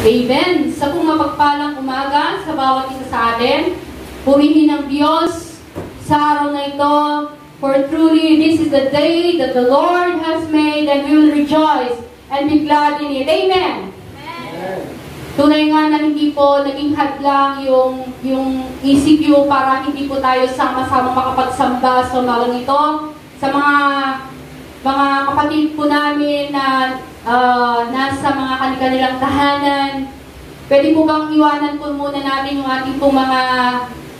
Amen. Sa kung mapagpalang umaga sa bawat isa sa atin, purihin ng Diyos sa araw na ito. For truly, this is the day that the Lord has made, and we will rejoice and be glad in it. Amen. Amen. Tunay nga na hindi po naging hadlang yung ECQ para hindi po tayo sama-sama makapagsamba sa umagang ito. Sa mga kapatid po namin na nasa mga kanilang tahanan, pwede po bang iwanan po muna natin yung ating pong mga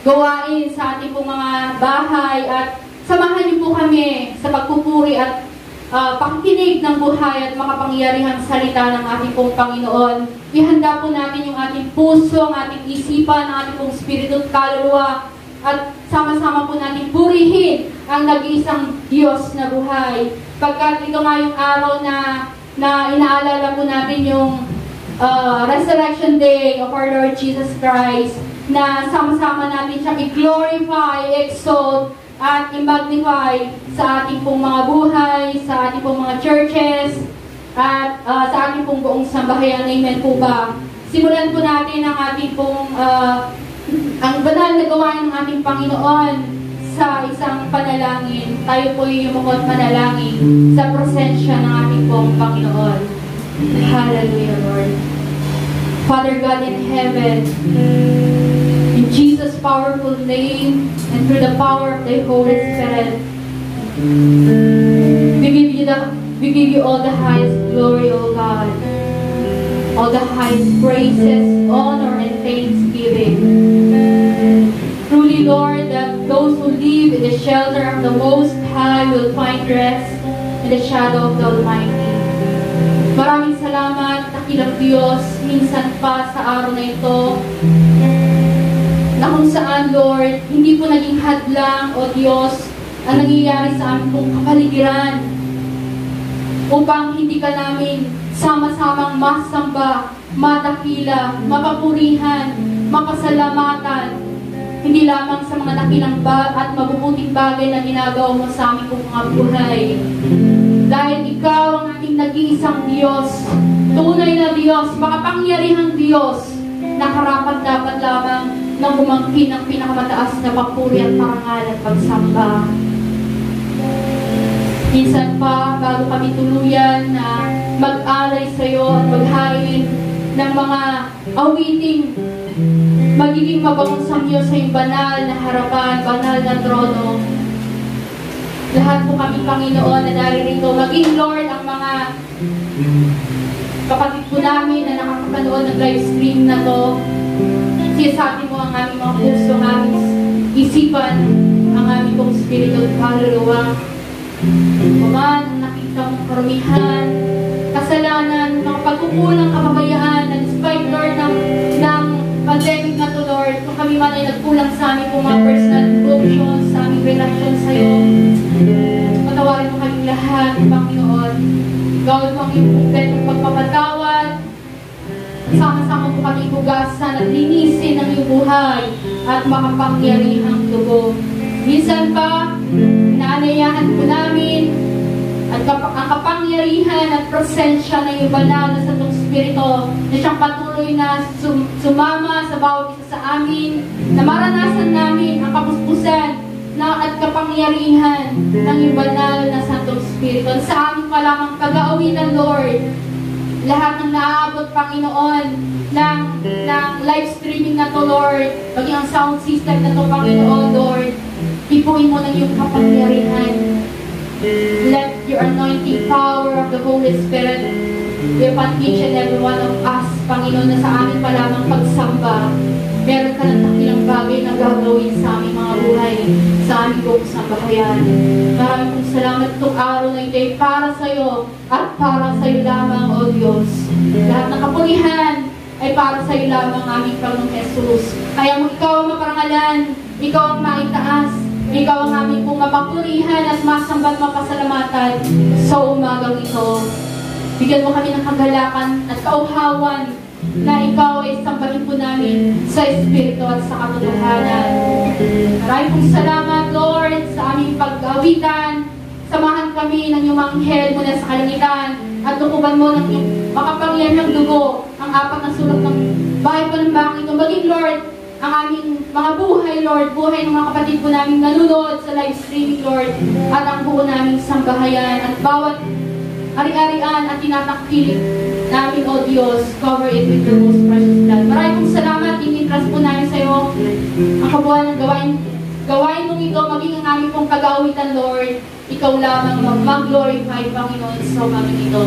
gawain sa ating pong mga bahay at samahan niyo po kami sa pagpupuri at pakikinig ng buhay at makapangyarihang salita ng ating pong Panginoon. Ihanda po natin yung ating puso, ang ating isipan, ang ating pong spirito at kaluluwa at sama-sama po natin purihin ang nag-iisang Diyos na buhay. Pagkat ito nga yung araw na inaalala po natin yung Resurrection Day of our Lord Jesus Christ, na sama-sama natin siya i-glorify, exalt, at i-magnify sa ating pong mga buhay, sa ating pong mga churches, at sa ating pong buong sambahayan. Amen po ba? Simulan po natin ang ating pong ang banal na gawain ng ating Panginoon sa isang panalangin. Tayo po yumukot manalangin sa presensya ng ating pong Panginoon. Hallelujah, Lord. Father God in heaven, in Jesus' powerful name and through the power of the Holy Spirit, we give you all the highest glory, O God, all the highest praises, honor, and thanksgiving. Truly, Lord, that those who live in the shelter of the Most High will find rest in the shadow of the Almighty. Maraming salamat, dakilang Diyos, minsan pa sa araw na ito, na kung saan, Lord, hindi po naging hadlang, O Diyos, ang nangyayari sa aming pong kapaligiran upang hindi ka namin sama-samang masamba, madakila, mapapurihan, mapasalamatan, hindi lamang sa mga dakilang at mabubuting bagay na ginagawa mo sa aming pong mga buhay. Dahil ikaw ang ating nag-iisang Diyos, tunay na Diyos, makapangyarihang Diyos, na karapat dapat lamang ng bumangkin ng pinakamataas na papuri at parangal at pagsamba. Minsan pa, bago kami tuluyan na mag-alay sa iyo at maghain ng mga awiting magiging mabangong sa iyo sa iyong banal na harapan, banal na trono. Lahat po kami, Panginoon, na naririto, maging Lord ang mga kapatid po namin na nakakapanood ng live stream na to. Siyasatin mo ang aming mga puso, ang aming isipan, ang aming pong spirito at kaluluwa. Paman, ang nakita mong karumihan, kasalanan, mga pagkukulang, kapabayaan, and despite, Lord, ng pandemic na to, Lord, kung kami man ay nagkulang sa aming mga personal devotions, sa aming relasyon sa iyo, patawarin mo kaming lahat, Panginoon. Gawin mo ang iyong kumpletong pagpapatawad. Sama-sama po kami hugasan at linisin ang iyong buhay at makapangyarihang dugo. Minsan pa, inaanayahan po namin at ang kapangyarihan at presensya ng iyong banal na Santong Espiritu na siyang patuloy na sumama sa bawat isa sa amin, na maranasan namin ang kapuspusan at kapangyarihan ng iyong banal na Santong Espiritu. Sa amin pa lamang kagaawitan, Lord, lahat ng naaabot, Panginoon, ng live streaming na to, Lord, maging ang sound system na to, Panginoon, Lord, ipuin mo ng iyong kapangyarihan. Let your anointing power of the Holy Spirit be upon each and every one of us, Panginoon, na sa amin pa lamang pagsamba, meron ka ng dakilang bagay na gagawin sa aming mga buhay, sa aming buong sambahayan. Maraming pong salamat itong araw na ito ay para sa iyo at para sa iyo lamang, O Diyos. Lahat ng kapulihan ay para sa iyo lamang, aming Panginoong Jesus. Kaya mo ikaw ang maparangalan, ikaw ang maitaas, ikaw ang aming pong mapapurihan at masambat mapasalamatan sa umagang ito. Bigyan mo kami ng kagalakan at kauhawan na ikaw ay sambahin po namin sa Espiritu at sa katotohanan. Maraming pong salamat, Lord, sa aming pag-awitan. Samahan kami ng iyong anghel mula sa kalangitan at tukuban mo ng iyong makapangyarihang dugo ang apat na sulok ng bahay po ng bangin ito. Maging Lord, ang aming mga buhay, Lord, buhay ng mga kapatid po namin nanonood sa live streaming, Lord, at ang buo naming sambahayan at bawat ari-arian at tinatakpilik namin, O Diyos, cover it with your most precious blood. Maraming pong salamat, in-entrust po namin sa iyo ang kabuuan ng gawain mong ito, maging ang aming pong kagawitan, Lord. Ikaw lamang mag-glorify, Panginoon, sa aming ito.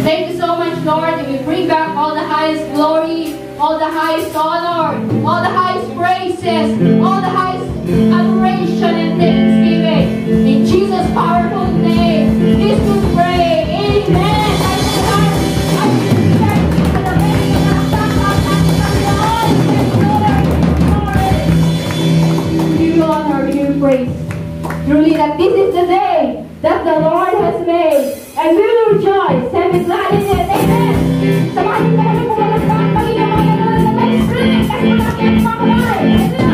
Thank you so much, Lord, and we bring back all the highest glory, all the highest honor, all the highest praises, all the highest adoration and thanksgiving. In Jesus' powerful name, this we pray. Amen. Give you honor, give you praise. Truly that this is the day that the Lord has made, and we will rejoice and be glad in it. Amen. Samahan niyo kami pumalagpak, Panginoon, mga nanonood na live streaming, kasi malaki ang mga kamay. Amen.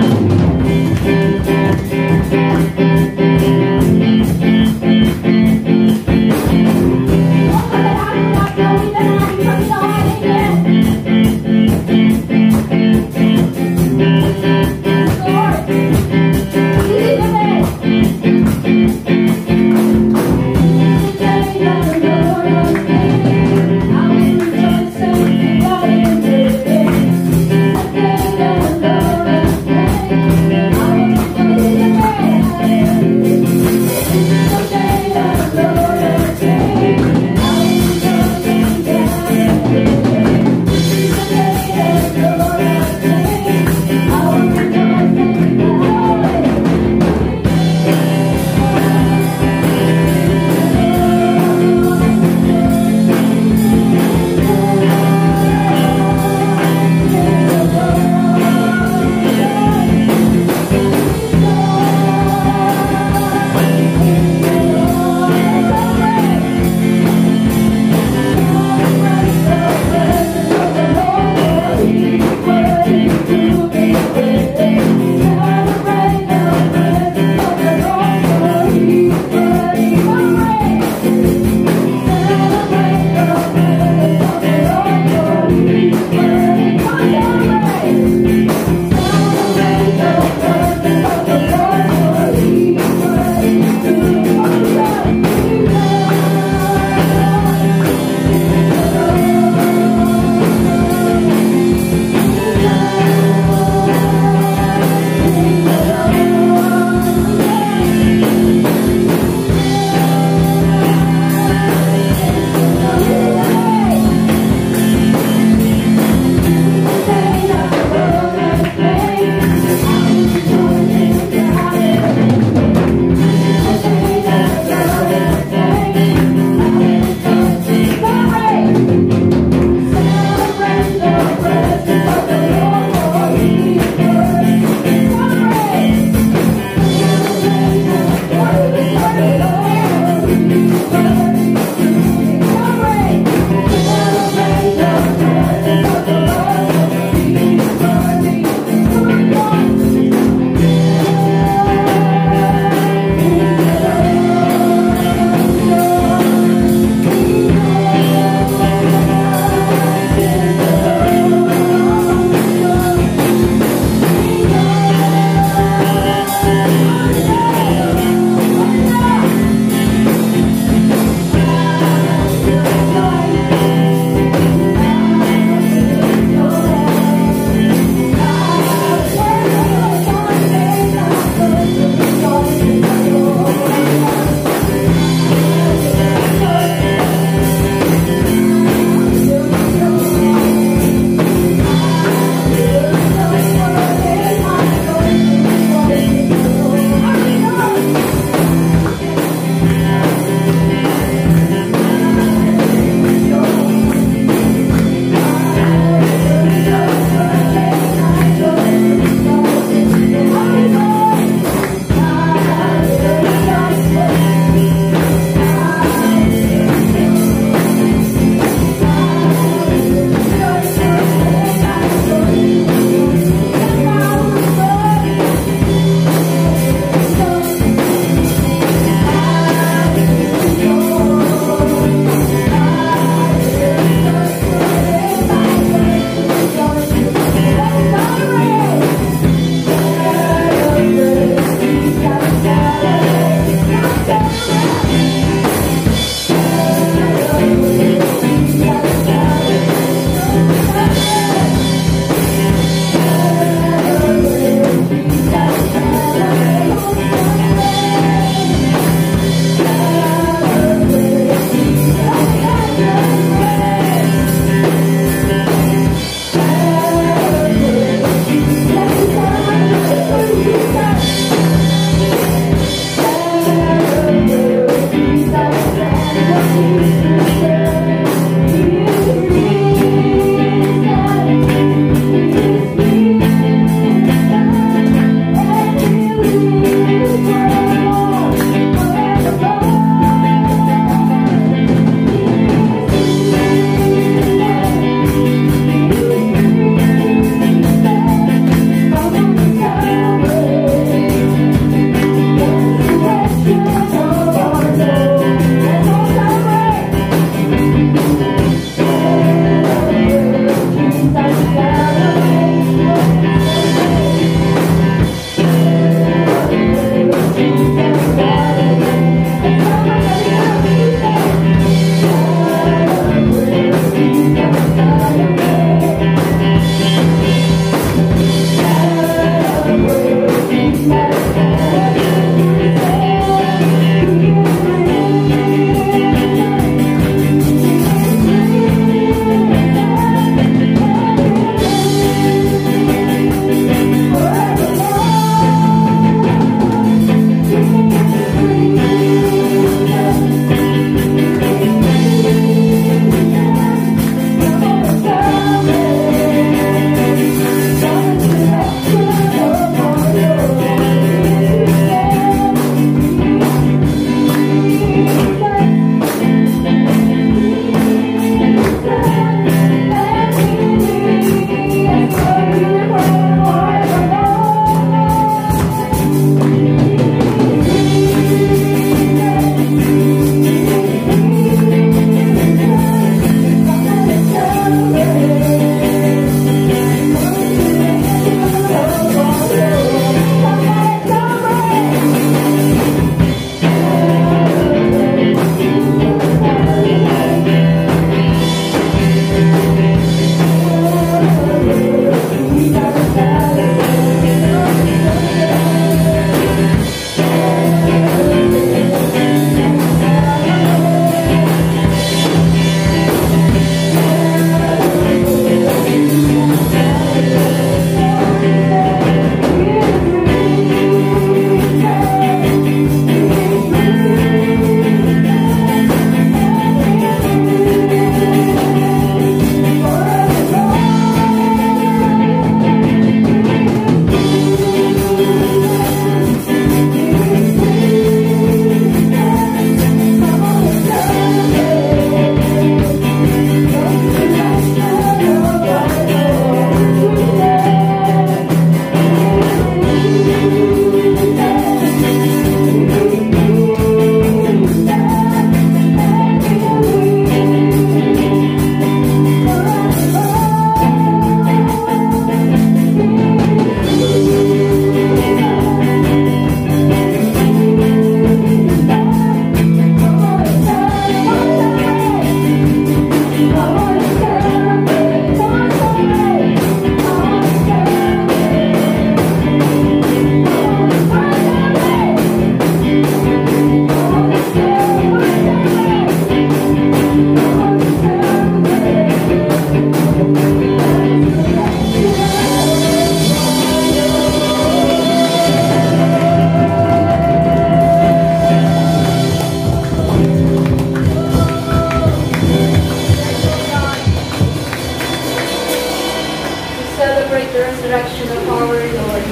celebrate the resurrection of our Lord.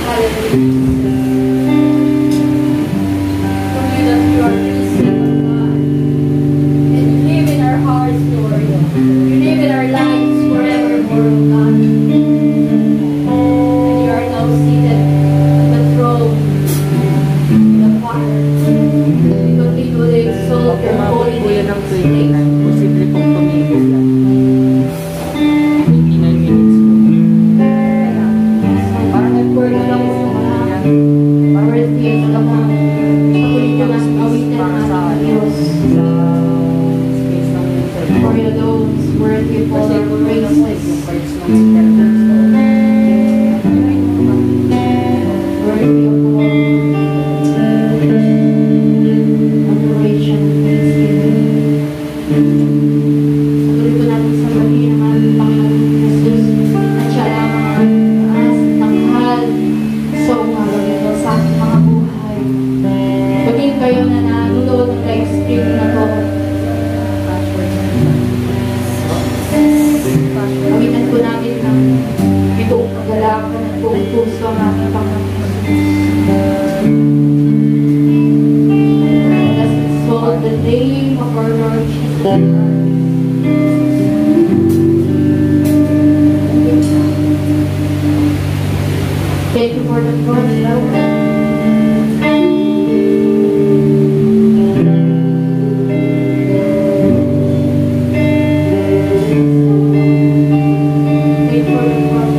Hallelujah. From you that you are risen, O God. And you live in our hearts, Lord. You live in our lives forevermore, O God. And you are now seated on the throne in the Father. We continually exalt your holy name. Posible pong tumigil yan. 29 minutes po. Parang nag-work lang sa mga worthy is the one. Patuloy ko lang awitan ng ating Diyos. Space ng minsan. For you alone is worthy of all our praises. Yung parts ng skeletons ko. Worthy of all adoration and thanksgiving. Patuloy ko natin sa mali ng ating Panginoon Jesus na siya lamang ang taas, tanghal, sa umaga nito sa ating mga buhay. Maging kayo na nanonood ng live stream na to. Awitan po natin ng itoong kagalakan at buong puso ang ating Panginoon Jesus. Let us exalt the name of our Lord Jesus Christ. Thank you for the cross, Lord. Thank you for the cross.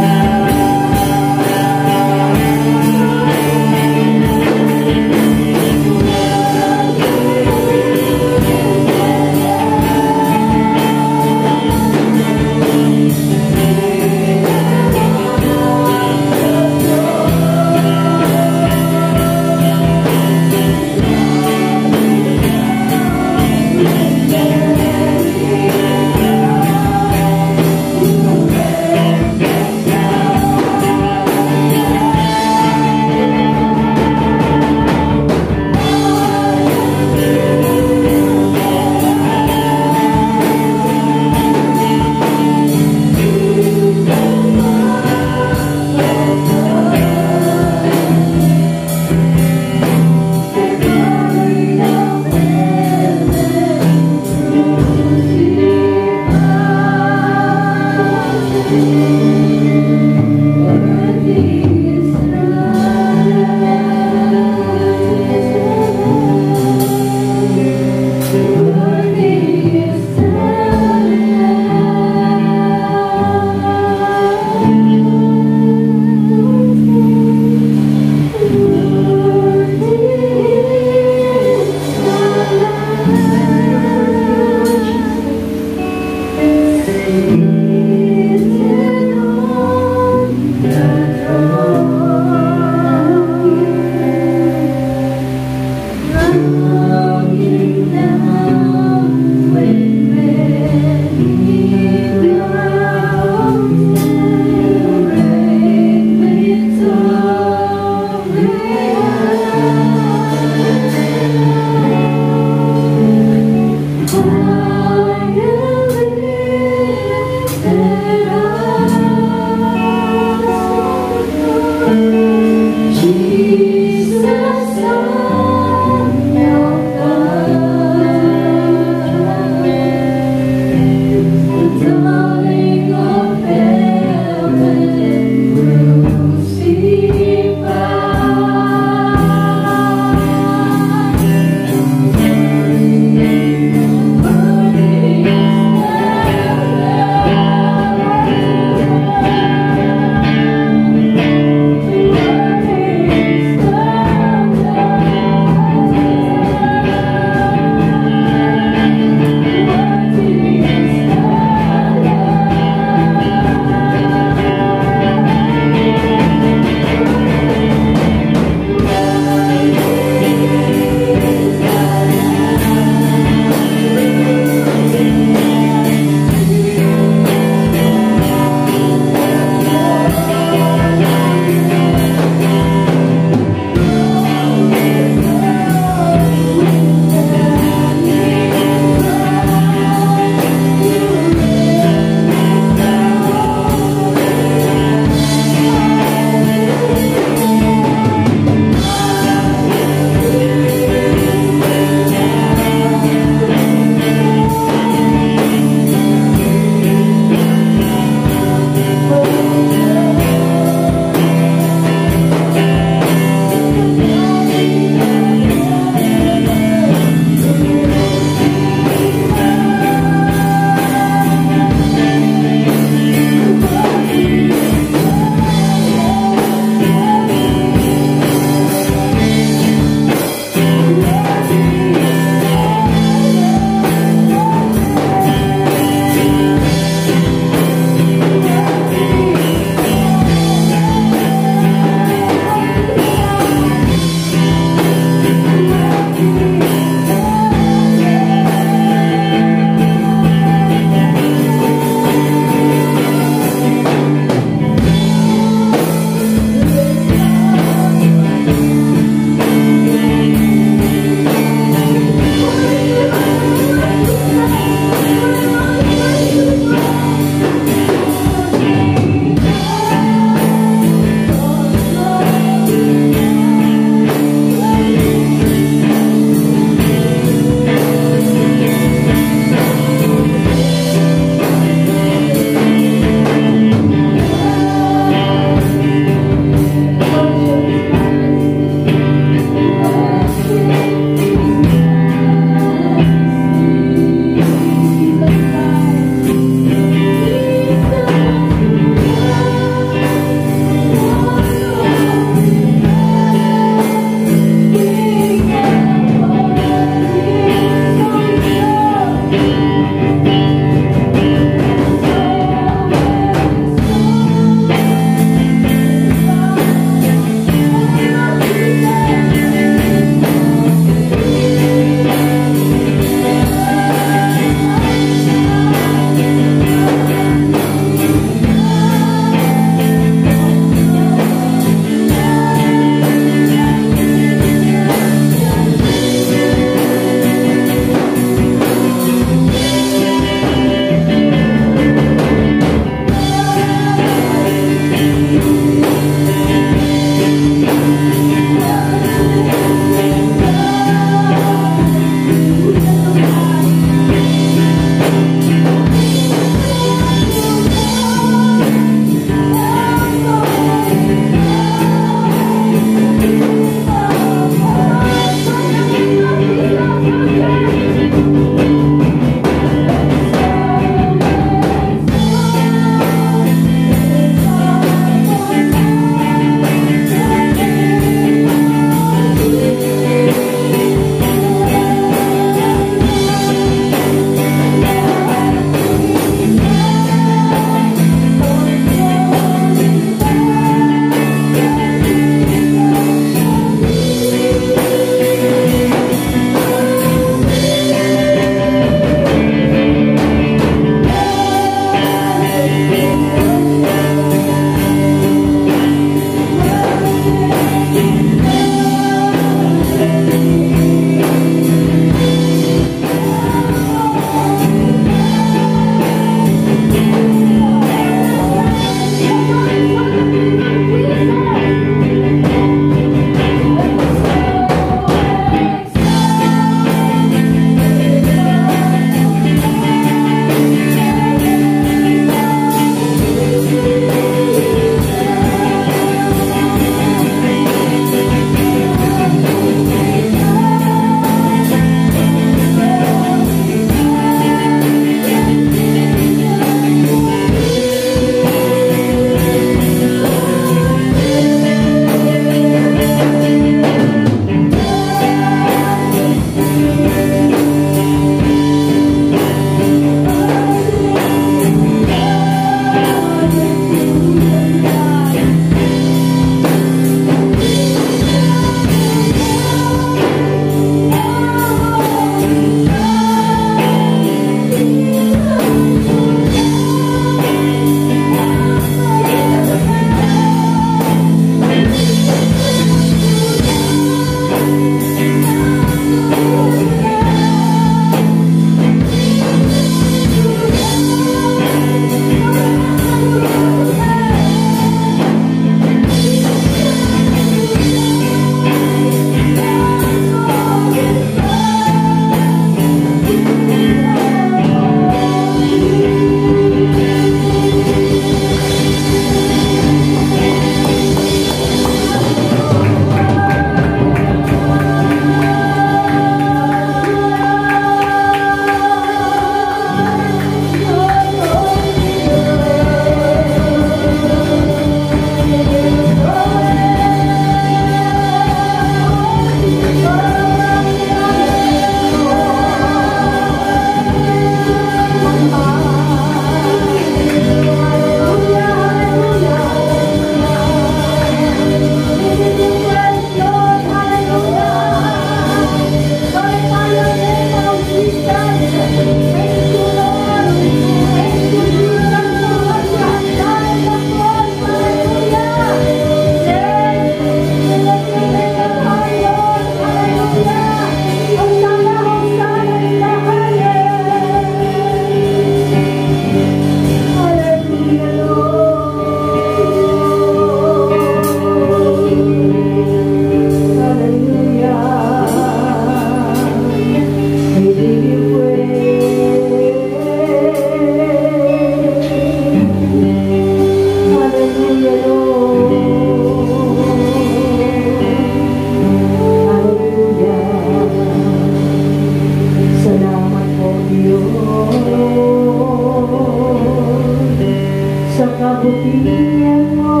kabutihan mo.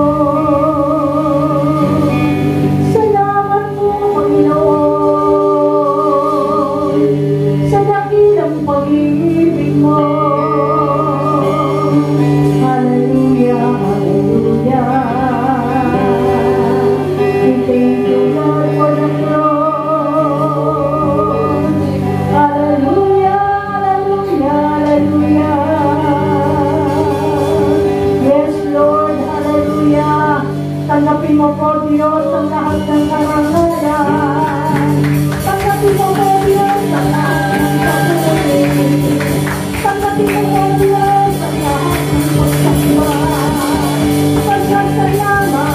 Salamat po, Panginoon, sa dakilang pag-ibig mo. Hallelujah, hallelujah. We thank you, Lord, for the cross. Hallelujah, hallelujah, hallelujah. Yes, Lord, hallelujah. Tanggapin mo po, Diyos, ang lahat ng karangalan. Tanggapin mo po, Diyos, ang lahat ng kapuri. Tanggapin mo po, Diyos, ang lahat ng pagkakwan. Pagkasalamat,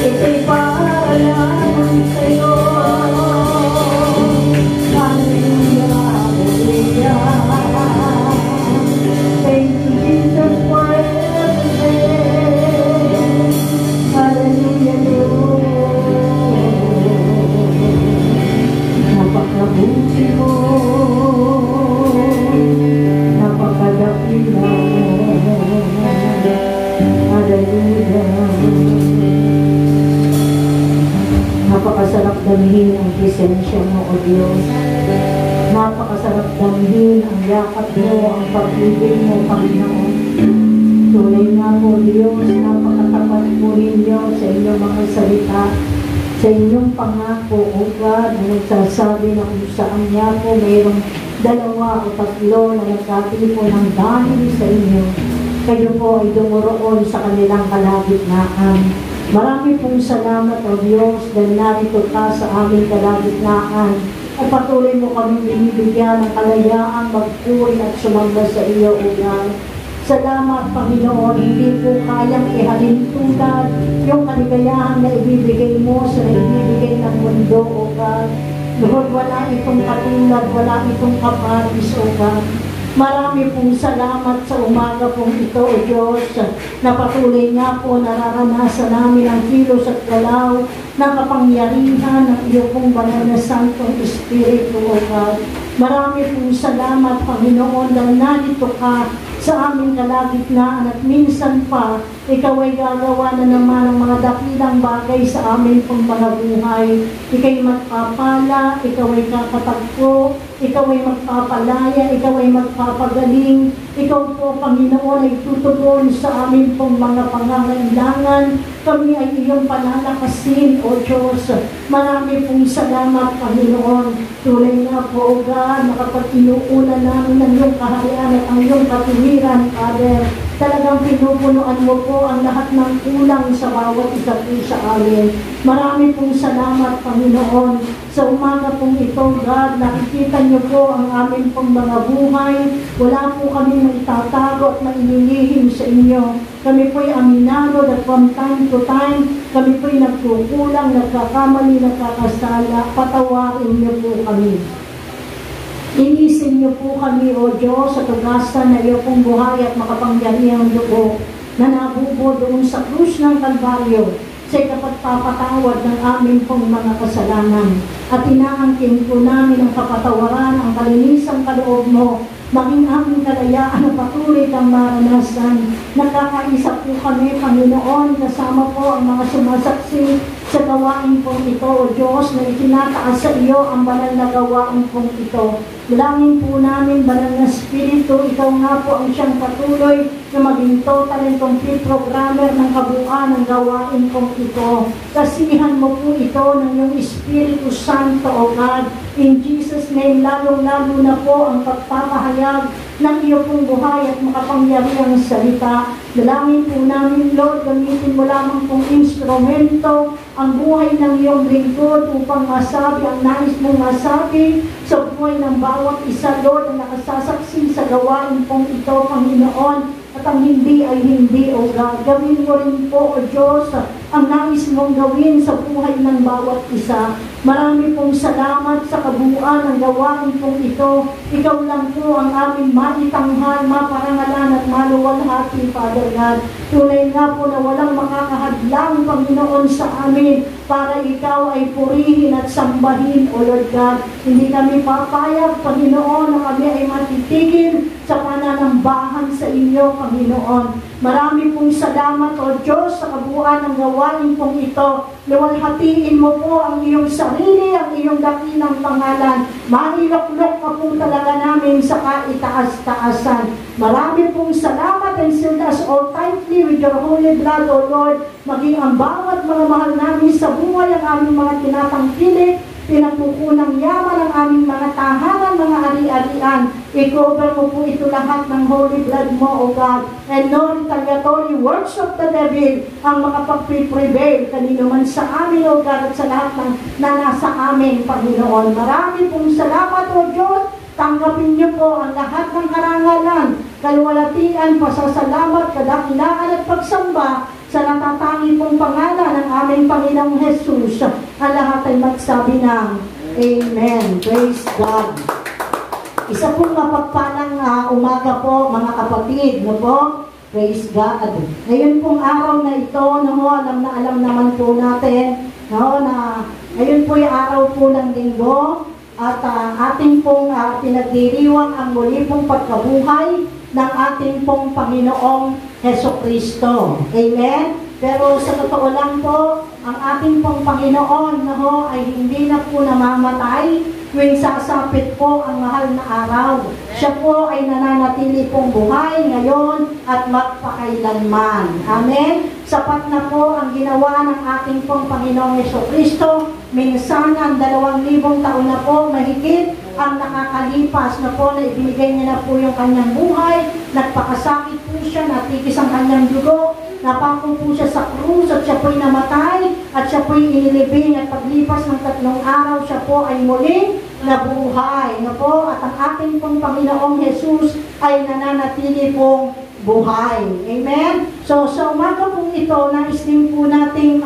ito'y para lamang sa'yo. Hallelujah, hallelujah. Thank you, Jesus, for everything. Hallelujah, Lord. Napakabuti mo, napakadakila mo. Hallelujah. Napakasarap damhin ang presensya mo, O Diyos. Napakasarap damhin ang yakap mo, ang pag-ibig mo, Panginoon. Tunay nga po, Diyos, napakatapat po ninyo sa inyong mga salita, sa inyong pangako, O God, na nagsasabi na kung saan niya po mayroong 2 o 3 na nagkatipo ng dahil sa inyo, kayo po ay dumoroon sa kanilang kalagitnaan. Marami pong salamat, O Diyos, dahil narito ka sa aming kalagitnaan at patuloy mo kaming binibigyan ng kalayaang magpuri at sumamba sa iyo, O God. Salamat, Panginoon, hindi po kayang ihalin tulad yung kaligayahan na ibibigay mo sa ibibigay ng mundo, O God. Lord, wala itong katulad, wala itong kaparis, O God. Marami pong salamat sa umaga pong ito, O Diyos, na patuloy nga po nararanasan namin ang kilos at galaw ng kapangyarihan ng iyo pong banal na Santong Espiritu, O God. Marami pong salamat, Panginoon, dahil narito ka sa aming kalagitnaan at minsan pa, ikaw ay gagawa na naman ng mga dakilang bagay sa amin pong mga buhay. Ika'y magpapala, ikaw ay kakatagpo, ikaw ay magpapalaya, ikaw ay magpapagaling. Ikaw po, Panginoon, ay tutugon sa amin pong mga pangangailangan. Kami ay iyong panalakasin, O Diyos. Marami pong salamat, Panginoon. Tulay nga po, O God, na kapag inuuna namin ang iyong kaharian at ang iyong katuwiran, Father, talagang pinupunuan mo po ang lahat ng kulang sa bawat isa po sa amin. Marami pong salamat, Panginoon. Sa umaga pong ito, God, nakikita niyo po ang amin pong mga buhay. Wala po kami naitatago at mainilihim sa inyo. Kami po'y aminado that from time to time, kami po'y nagkukulang, nagkakamali, nagkakasala. Patawarin niyo po kami. Inisin niyo po kami, O Diyos, sa tugasan na iyo pong buhay at makapangyarihang dugo na nabubo doon sa krus ng Kalbaryo sa ikapagpapatawad ng aming pong mga kasalanan. At inaangkin po namin ang kapatawaran, ang kalinisang kaloob mo, maging aming kalayaan na patuloy kang maranasan. Nakakaisa po kami, Panginoon, kasama po ang mga sumasaksi sa gawain pong ito, O Diyos, na itinataas sa iyo ang banal na gawain pong ito. Bilangin po namin, banal na Espiritu, ikaw nga po ang siyang patuloy na maging total and complete programmer ng kabuuan ng gawain pong ito. Kasihan mo po ito ng iyong Espiritu Santo, O God. In Jesus' name, lalong-lalo na po ang pagpapahayag ng iyo pong buhay at makapangyarihang salita. Dalangin po namin, Lord, gamitin mo lamang pong instrumento ang buhay ng iyong lingkod upang masabi ang nais mong masabi sa buhay ng bawat isa, Lord, na nakasasaksi sa gawain pong ito, Panginoon. At ang hindi ay hindi, O God. Gawin mo rin po, O Diyos, ang nais mong gawin sa buhay ng bawat isa. Marami pong salamat sa kabuuan ng gawain pong ito. Ikaw lang po ang aming maitanghal, maparangalan at maluwalhati, Father God. Tunay nga po na walang makakahadlang, Panginoon, sa amin para ikaw ay purihin at sambahin, O Lord God. Hindi kami papayag, Panginoon, na kami ay matitigil sa pananambahan sambahan sa inyo, Panginoon. Marami pong salamat, O Diyos, sa kabuuan ng gawain pong ito. Luwalhatiin mo po ang iyong sarili, ang iyong dakilang pangalan. Mailoklok ka po talaga namin sa kaitaas-taasan. Marami pong salamat and seal us all tightly with your holy blood, O Lord. Maging ang bawat mga mahal namin sa buhay, ang aming mga tinatangkilik, pinagkukunang yaman ang aming mga tahanan, mga ari-arian. I-cover mo po ito lahat ng holy blood mo, O God. And no retaliatory works of the devil ang makapag-prevail kanino man sa amin, O God, at sa lahat ng nasa amin, Panginoon. Marami pong salamat, O Diyos. Tanggapin niyo po ang lahat ng karangalan, kaluwalhatian, pasasalamat, kadakilaan at pagsamba sa natatangi pong pangalan ng aming Panginoong Jesus. Ang lahat ay magsabi ng Amen. Praise God. Isa pong mapagpalang umaga po, mga kapatid, no po? Praise God. Ngayon pong araw na ito, no, alam naman po natin, no, na ngayon po yung araw po ng linggo, at ating pong pinagdiriwang ang muli pong pagkabuhay ng ating pong Panginoong Hesukristo. Amen? Pero sa totoo lang po, ang ating pong Panginoon ay hindi na po namamatay tuwing sasapit po ang mahal na araw. Siya po ay nananatili pong buhay ngayon at magpakailanman. Amen? Sapat na po ang ginawa ng ating pong Panginoong Hesukristo. Minsan ang 2,000 taon na po mahigit ang nakakalipas na po na ibinigay niya na po yung kanyang buhay. Nagpakasakit po siya, natikis ang kanyang dugo, napako po siya sa krus at siya po'y namatay at siya po'y inilibing at paglipas ng 3 araw siya po ay muling nabuhay na po at ang ating pong Panginoong Jesus ay nananatili pong buhay. Amen? So, sa umaga pong ito, nais din po nating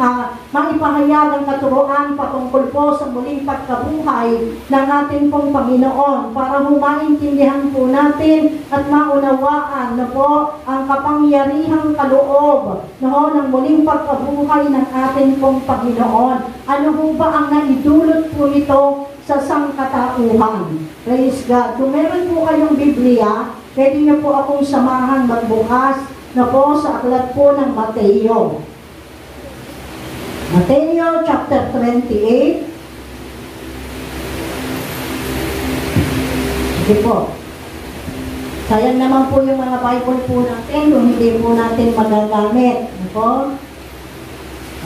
maipahayag ang katuruan patungkol po sa muling pagkabuhay ng ating pong Panginoon para maintindihan po natin at maunawaan na po ang kapangyarihang kaloob ng muling pagkabuhay ng ating pong Panginoon. Ano po ba ang naidulot po ito sa sangkatauhan? Praise God. Kung meron po kayong Biblia, pwede niyo po akong samahan magbukas na po sa aklat po ng Mateo. Mateo chapter 28. Sige po. Sayang naman po yung mga Bible po natin kung hindi po natin magagamit. Ano?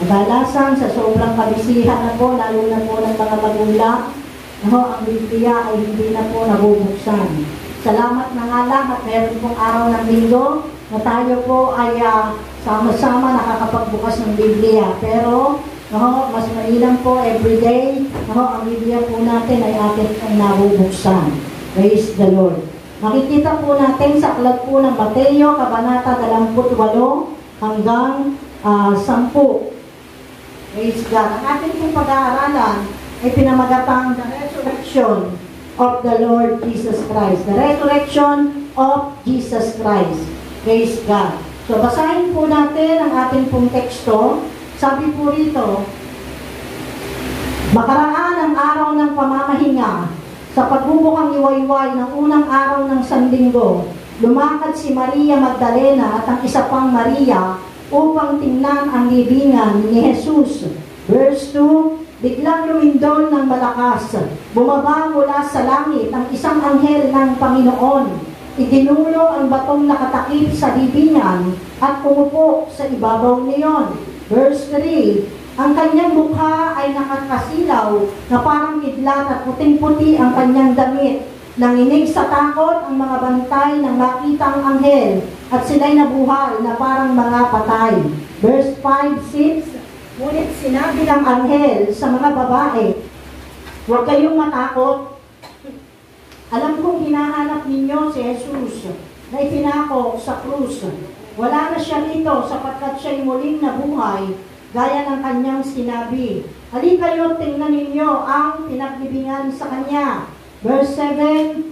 Kadalasan sa sobrang kabisihan na po, lalo na po ng mga magulang, ang Biblia ay hindi na po nabubuksan. Salamat na nga lang at meron pong araw ng linggo na tayo po ay sama-sama nakakapagbukas ng Biblia. Pero mas mainam po everyday, ang Biblia po natin ay atin ang nabubuksan. Praise the Lord. Makikita po natin sa aklat po ng Mateo, Kabanata 28 hanggang 10. Praise God. Ang ating pong pag-aaralan ay pinamagatang The Resurrection of the Lord Jesus Christ. The Resurrection of Jesus Christ. Praise God. So, basahin po natin ang ating pong teksto. Sabi po rito, makaraan ang araw ng pamamahinga sa pagbubukang iwayway ng unang araw ng Sanlinggo, lumakad si Maria Magdalena at ang isa pang Maria upang tingnan ang libingan ni Jesus. Verse 2, biglang lumindol ng malakas. Bumaba mula sa langit ang isang anghel ng Panginoon. Idinulo ang batong nakatakip sa libingan at umupo sa ibabaw niyon. Verse 3, ang kanyang mukha ay nakakasilaw na parang kidlat at puting-puti ang kanyang damit. Nanginig sa takot ang mga bantay ng makitang anghel at sila'y nabuhay na parang mga patay. Verse 5-6, ngunit sinabi ng anghel sa mga babae, huwag kayong matakot. Alam kong hinahanap ninyo si Jesus na ipinako sa krus. Wala na siya rito sapagkat siya'y muling nabuhay gaya ng kanyang sinabi. Halika kayo, tingnan ninyo ang pinaglibingan sa kanya. Verse 7,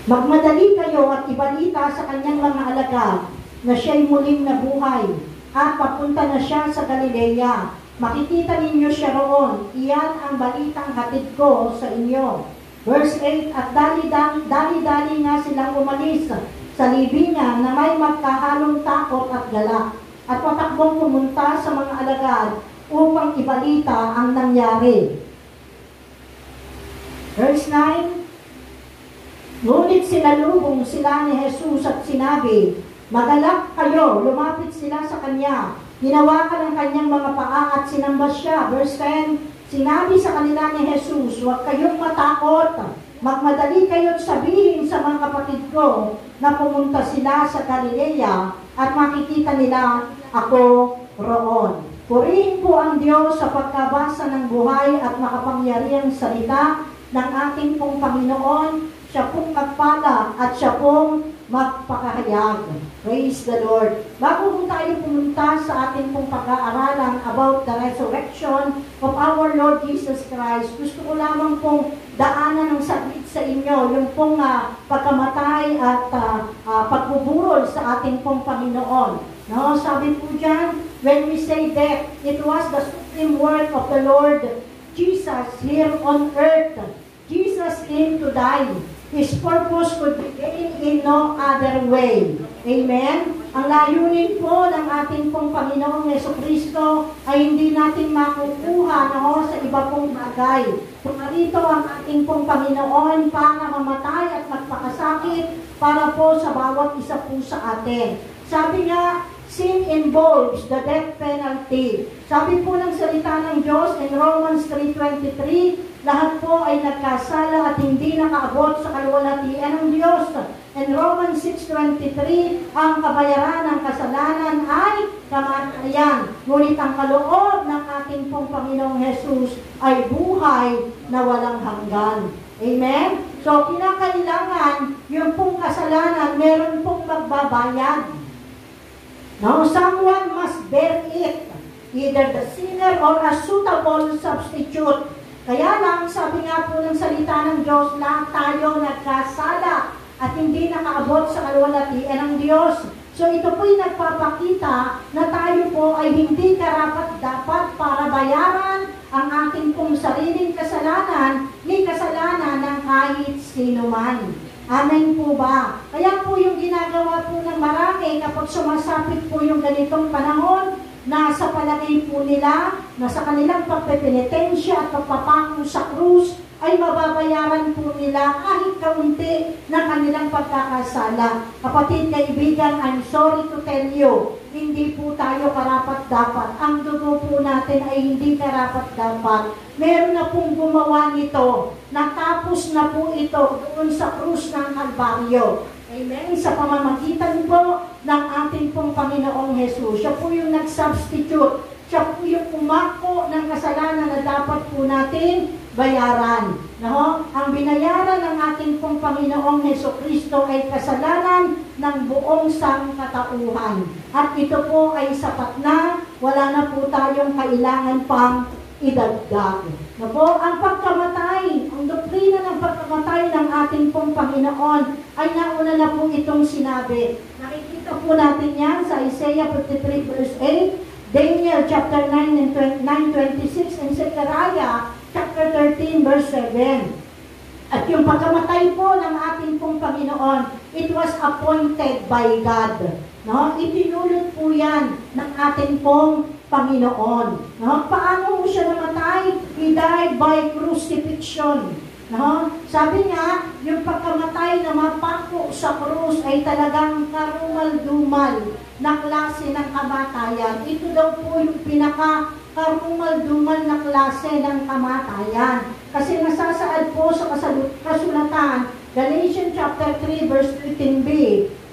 magmadali kayo at ibalita sa kanyang mga alagad na siya'y muling nabuhay at papunta na siya sa Galilea. Makikita ninyo siya roon. Iyan ang balitang hatid ko sa inyo. Verse 8, at dali-dali nga silang umalis sa libingan na may magkahalong takot at galak, at patakbong pumunta sa mga alagad upang ibalita ang nangyari. Verse 9, ngunit sinalubong sila ni Jesus at sinabi, magalak kayo, lumapit sila sa kanya. Hinawakan ang kanyang mga paa at sinamba siya. Verse 10, sinabi sa kanila ni Jesus, huwag kayong matakot. Magmadali kayo't sabihin sa mga kapatid ko na pumunta sila sa Galilea at makikita nila ako roon. Purihin po ang Diyos sa pagkabasa ng buhay at makapangyarihang salita ng ating pong Panginoon. Siya pong magpala at siya pong magpakahayag. Praise the Lord. Bago po tayo pumunta sa ating pong pag-aaralan about the resurrection of our Lord Jesus Christ, gusto ko lamang pong daanan ng saglit sa inyo, yung pong pagkamatay at pagbuburol sa ating pong Panginoon. No, sabi po dyan, when we say death, it was the supreme work of the Lord Jesus here on earth. Jesus came to die. His purpose could be gained in no other way. Amen? Ang layunin po ng ating pong Panginoong Jesucristo ay hindi natin makukuha sa iba pong bagay. Pumarito ang ating pong Panginoon para mamatay at magpakasakit para po sa bawat isa po sa atin. Sabi nga, sin involves the death penalty. Sabi po ng salita ng Diyos in Romans 3:23, lahat po ay nagkasala at hindi nakaabot sa kaluwalhatian ng Diyos. In Romans 6:23, ang kabayaran ng kasalanan ay kamatayan. Ngunit ang kaloob ng ating pong Panginoong Jesus ay buhay na walang hanggan. Amen? So, kinakailangan yung pong kasalanan, meron pong magbabayad. Now, someone must bear it, either the sinner or a suitable substitute. Kaya lang, sabi nga po ng salita ng Diyos, lahat tayo nagkasala at hindi nakaabot sa kaluwalhatian ng Diyos. So ito po'y nagpapakita na tayo po ay hindi karapat-dapat para bayaran ang ating pong sariling kasalanan ni kasalanan ng kahit sino man. Amen po ba? Kaya po yung ginagawa po ng marami kapag sumasapit po yung ganitong panahon, na sa palagay po nila, na sa kanilang pagpepenitensya at pagpapako sa krus, ay mababayaran po nila kahit kaunti ng kanilang pagkakasala. Kapatid, kaibigan, I'm sorry to tell you, hindi po tayo karapat-dapat. Ang dugo po natin ay hindi karapat-dapat. Meron na pong gumawa nito. Natapos na po ito doon sa krus ng Kalbaryo. Amen. Sa pamamagitan po ng ating pong Panginoong Jesus. Siya po yung nag-substitute. Siya po yung umako ng kasalanan na dapat po natin bayaran. No? Ang binayaran ng ating pong Panginoong Jesucristo ay kasalanan ng buong sangkatauhan. At ito po ay sapat na, wala na po tayong kailangan pang idagdag. No po, ang pagkamatay, ang doktrina ng pagkamatay ng ating pong Panginoon ay nauna na po itong sinabi. Nakikita po natin yan sa Isaiah 53 verse 8, Daniel chapter 9 and 9:26, and Zechariah chapter 13 verse 7. At yung pagkamatay po ng ating pong Panginoon, it was appointed by God. No? Itinulot po yan ng ating pong Panginoon. No? Paano mo siya namatay? He died by crucifixion. No? Sabi nga, yung pagkamatay na mapako sa krus ay talagang karumal-dumal na klase ng kamatayan. Ito daw po yung pinaka-karumal-dumal na klase ng kamatayan. Kasi nasasaad po sa kasulatan, Galatians chapter 3 verse 15b,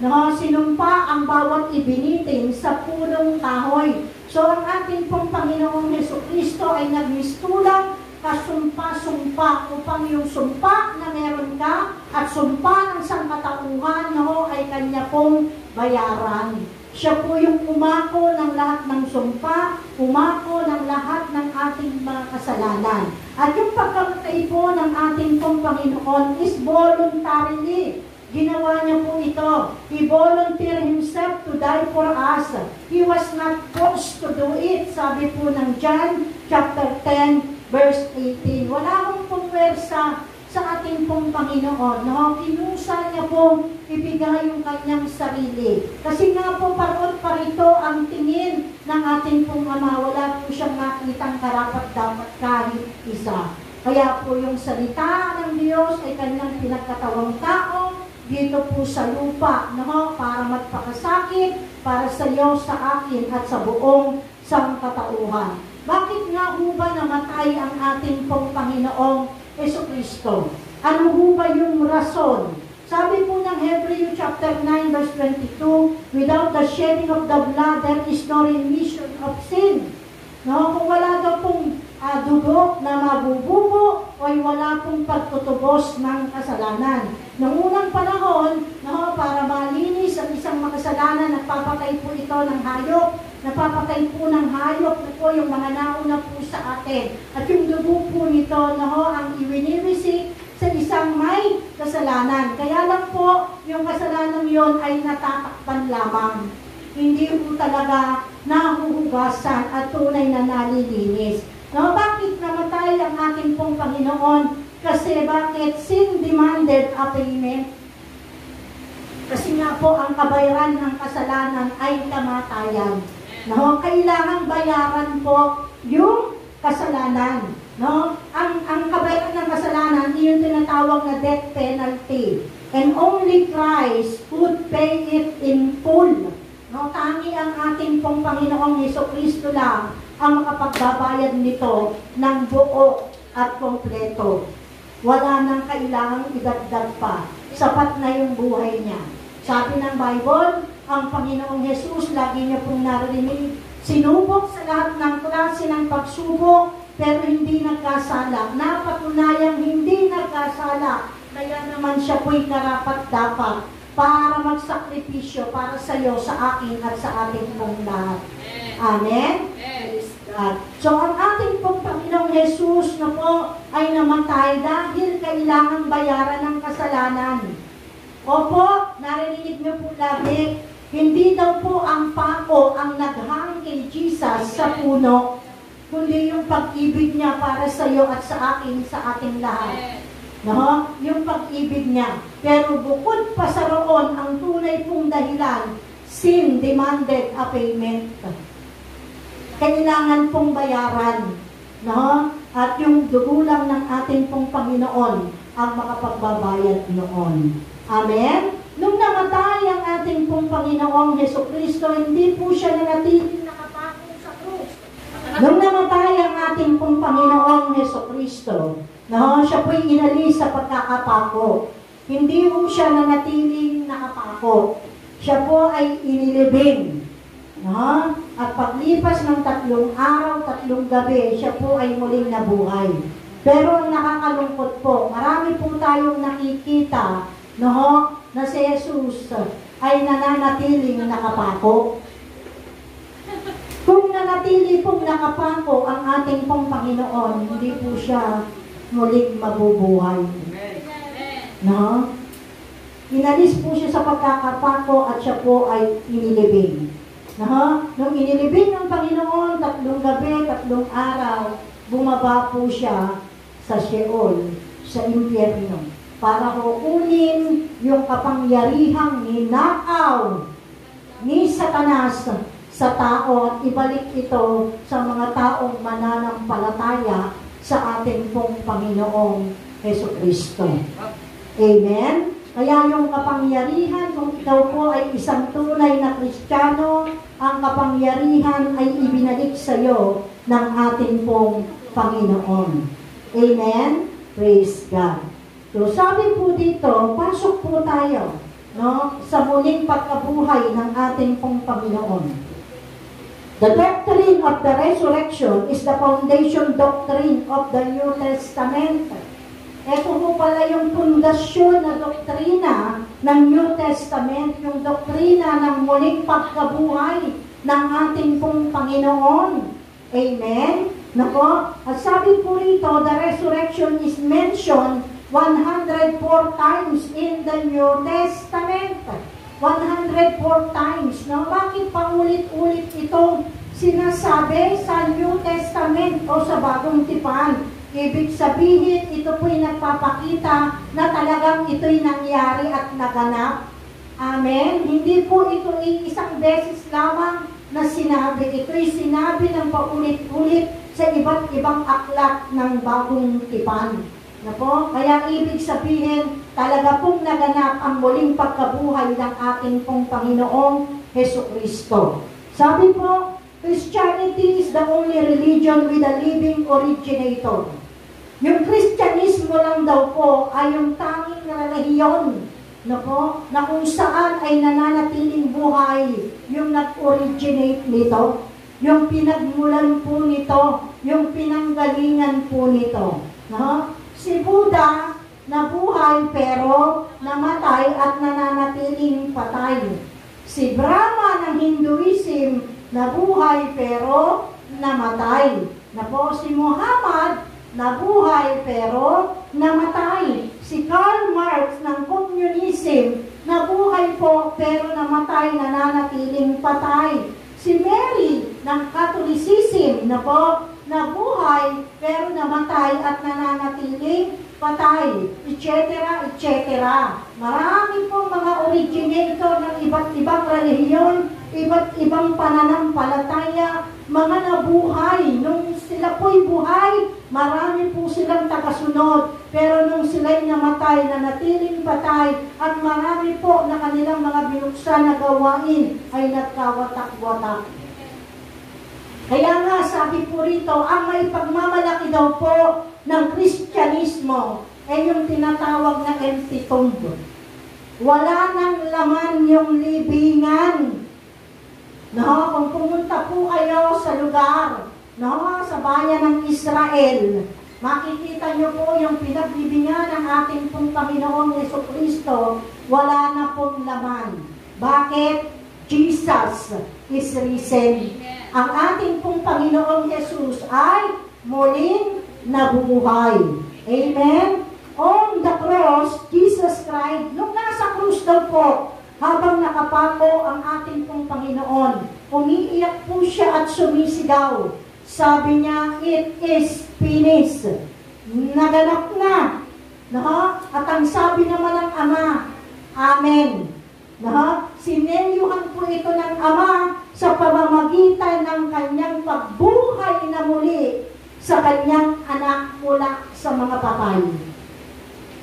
no? Sinumpa ang bawat ibinitin sa punong kahoy. So ang ating pong Panginoong Jesucristo ay nagmistulang kasumpa-sumpa upang yung sumpa na meron ka at sumpa ng sangkatauhan ay kanya pong bayaran. Siya po yung umako ng lahat ng sumpa, umako ng lahat ng ating mga kasalanan. At yung pagkamatay po ng ating pong Panginoon is voluntarily. Ginawa niya po ito. He volunteered himself to die for us. He was not forced to do it. Sabi po ng John chapter 10 verse 18. Wala akong pumwersa sa ating pong Panginoon. No? Kinusa niya po ibigay yung kanyang sarili. Kasi nga po paroon pa rito ang tingin ng ating pong Ama. Wala po siyang makitang karapat-dapat kahit isa. Kaya po yung salita ng Diyos ay kanyang pinagkatawang tao dito po sa lupa, no? Para magpakasakit, para sa iyo, sa akin, at sa buong sangkatauhan. Bakit nga ho ba namatay ang ating pong Panginoong Jesucristo? Ano ho ba yung rason? Sabi po ng Hebrew chapter 9 verse 22, without the shedding of the blood, there is no remission of sin. No? Kung wala daw pong dugo na mabububo o wala pong pagtutubos ng kasalanan. Noong unang panahon, no, para malinis ang isang makasalanan, nagpapatay po ito ng hayop. Napapatay po ng hayop na po yung mga nauna po sa atin. At yung dugo po nito, no, ang iwiniwisik sa isang may kasalanan. Kaya lang po, yung kasalanan yon ay natatakpan lamang. Hindi po talaga nahuhugasan at tunay na nalilinis. No, bakit namatay ang ating pong Panginoon? Kasi bakit? Sin demanded a payment. Kasi nga po ang kabayaran ng kasalanan ay kamatayan. No, kailangan bayaran po yung kasalanan. No, ang kabayaran ng kasalanan yung tinatawag na death penalty. And only Christ could pay it in full. No, tangi ang ating pong Panginoong Jesucristo lang ang makapagbabayad nito ng buo at kompleto. Wala nang kailangang idagdag pa. Sapat na yung buhay niya. Sabi ng Bible, ang Panginoong Jesus, lagi niya pong narinig, sinubok sa lahat ng klase ng pagsubok, pero hindi nagkasala. Napatunayang hindi nagkasala. Kaya naman siya po'y karapat-dapat para magsakripisyo para sa iyo, sa akin, at sa ating pong lahat. Amen? God. So, ang ating pong Panginoong Jesus na po ay namatay dahil kailangan bayaran ng kasalanan. Opo, narinig niyo po lagi, hindi daw po ang pako ang naghang kay Jesus sa puno, kundi yung pag-ibig niya para sa iyo at sa akin, sa ating lahat. No? Yung pag-ibig niya. Pero bukod pa sa roon, ang tunay pong dahilan, sin demanded a payment. Kailangan pong bayaran, no? At yung dugo lang ng ating pong Panginoon ang makapagbabayad noon. Amen? Nung namatay ang ating pong Panginoong Jesucristo, hindi po siya nanatiling nakapako sa krus. Nung namatay ang ating pong Panginoong Jesucristo, no? Siya po'y inalis sa pagkakapako. Hindi po siya nanatiling nakapako. Siya po ay inilibing. No? At paglipas ng 3 araw, 3 gabi, siya po ay muling nabuhay. Pero ang nakakalungkot po, marami po tayong nakikita, no, na si Jesus ay nananatiling nakapako. Kung nanatili pong nakapako ang ating pong Panginoon, hindi po siya muling mabubuhay. No? Inalis po siya sa pagkakapako at siya po ay inilibing. Nung inilibing ng Panginoon, 3 gabi, 3 araw, bumaba po siya sa Sheol, sa impyerno, para kunin yung kapangyarihang ninakaw ni Satanas sa tao at ibalik ito sa mga taong mananampalataya sa ating pong Panginoong Jesucristo. Amen? Kaya yung kapangyarihan, kung ikaw po ay isang tunay na Kristiyano, ang kapangyarihan ay ibinalik sa iyo ng ating pong Panginoon. Amen? Praise God. So sabi po dito, pasok po tayo, no, sa muling pagkabuhay ng ating pong Panginoon. The doctrine of the resurrection is the foundation doctrine of the New Testament. Ito po pala yung pundasyon na doktrina ng New Testament, yung doktrina ng muling pagkabuhay ng ating pong Panginoon. Amen? Nako, at sabi po rito, the resurrection is mentioned 104 times in the New Testament. 104 times. No? Bakit paulit-ulit itong sinasabi sa New Testament o sa Bagong Tipan? Ibig sabihin, ito po'y nagpapakita na talagang ito'y nangyari at naganap. Amen? Hindi po ito isang beses lamang na sinabi. Ito'y sinabi ng paulit-ulit sa iba't ibang aklat ng bagong tipan. Kaya ibig sabihin, talaga pong naganap ang muling pagkabuhay ng ating pong Panginoong Hesukristo. Sabi po, Christianity is the only religion with a living originator. Yung Kristyanismo lang daw po ay yung tanging relihiyon na kung saan ay nananatiling buhay yung nag-originate nito, yung pinagmulan po nito, yung pinanggalingan po nito. Si Buddha nabuhay pero namatay at nananatiling patay. Si Brahma ng Hinduism nabuhay pero namatay. Si Muhammad nabuhay pero namatay. Si Karl Marx ng Communism nabuhay po pero namatay, nananatiling patay. Si Mary ng Catholicism nabuhay pero namatay at nananatiling patay, etc., etc. Marami pong mga originator ng iba't ibang relihiyon, iba't ibang pananampalataya, mga nabuhay. Nung sila po'y buhay, marami po silang tagasunod. Pero nung sila'y namatay, nanatiling patay, at marami po na kanilang mga binuksan na gawain ay nagkawatak-watak. Kaya nga, sabi po rito, ang may pagmamalaki daw po ng Kristyanismo ay yung tinatawag na empty tomb. Wala nang laman yung libingan. Kung pumunta po kayo sa lugar, sa bayan ng Israel, makikita nyo po yung pinaglibingan ng ating pong Panginoong Hesukristo, wala na pong laman. Bakit? Jesus is risen. Ang ating pong Panginoong Jesus ay muling nabubuhay. Amen? On the cross, Jesus cried, nung nasa krus daw po, habang nakapako ang ating pong Panginoon, umiiyak po siya at sumisigaw. Sabi niya, it is finished. Naganap na. At ang sabi naman ng Ama, Amen. Sinelyuhan po ito ng Ama sa pamamagitan ng kanyang pagbuhay na muli sa kanyang anak mula sa mga patay.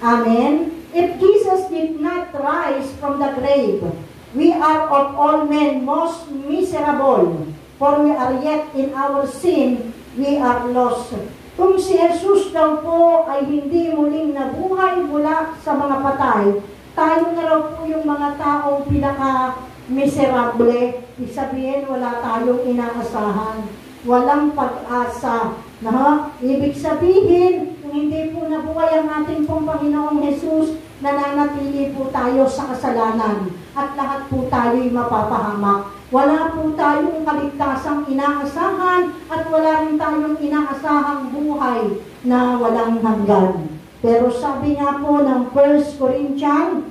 Amen. If Jesus did not rise from the grave, we are of all men most miserable, for we are yet in our sin, we are lost. Kung si Jesus daw po ay hindi muling nabuhay mula sa mga patay, tayo na raw po yung mga taong pinaka-miserable. Ibig sabihin, wala tayong inaasahan. Walang pag-asa. Ibig sabihin, kung hindi po nabuhay ang ating pong Panginoong Jesus, nananatili po tayo sa kasalanan at lahat po tayo'y mapapahamak. Wala po tayong kaligtasang inaasahan at wala rin tayong inaasahang buhay na walang hanggan. Pero sabi nga po ng 1 Corinthians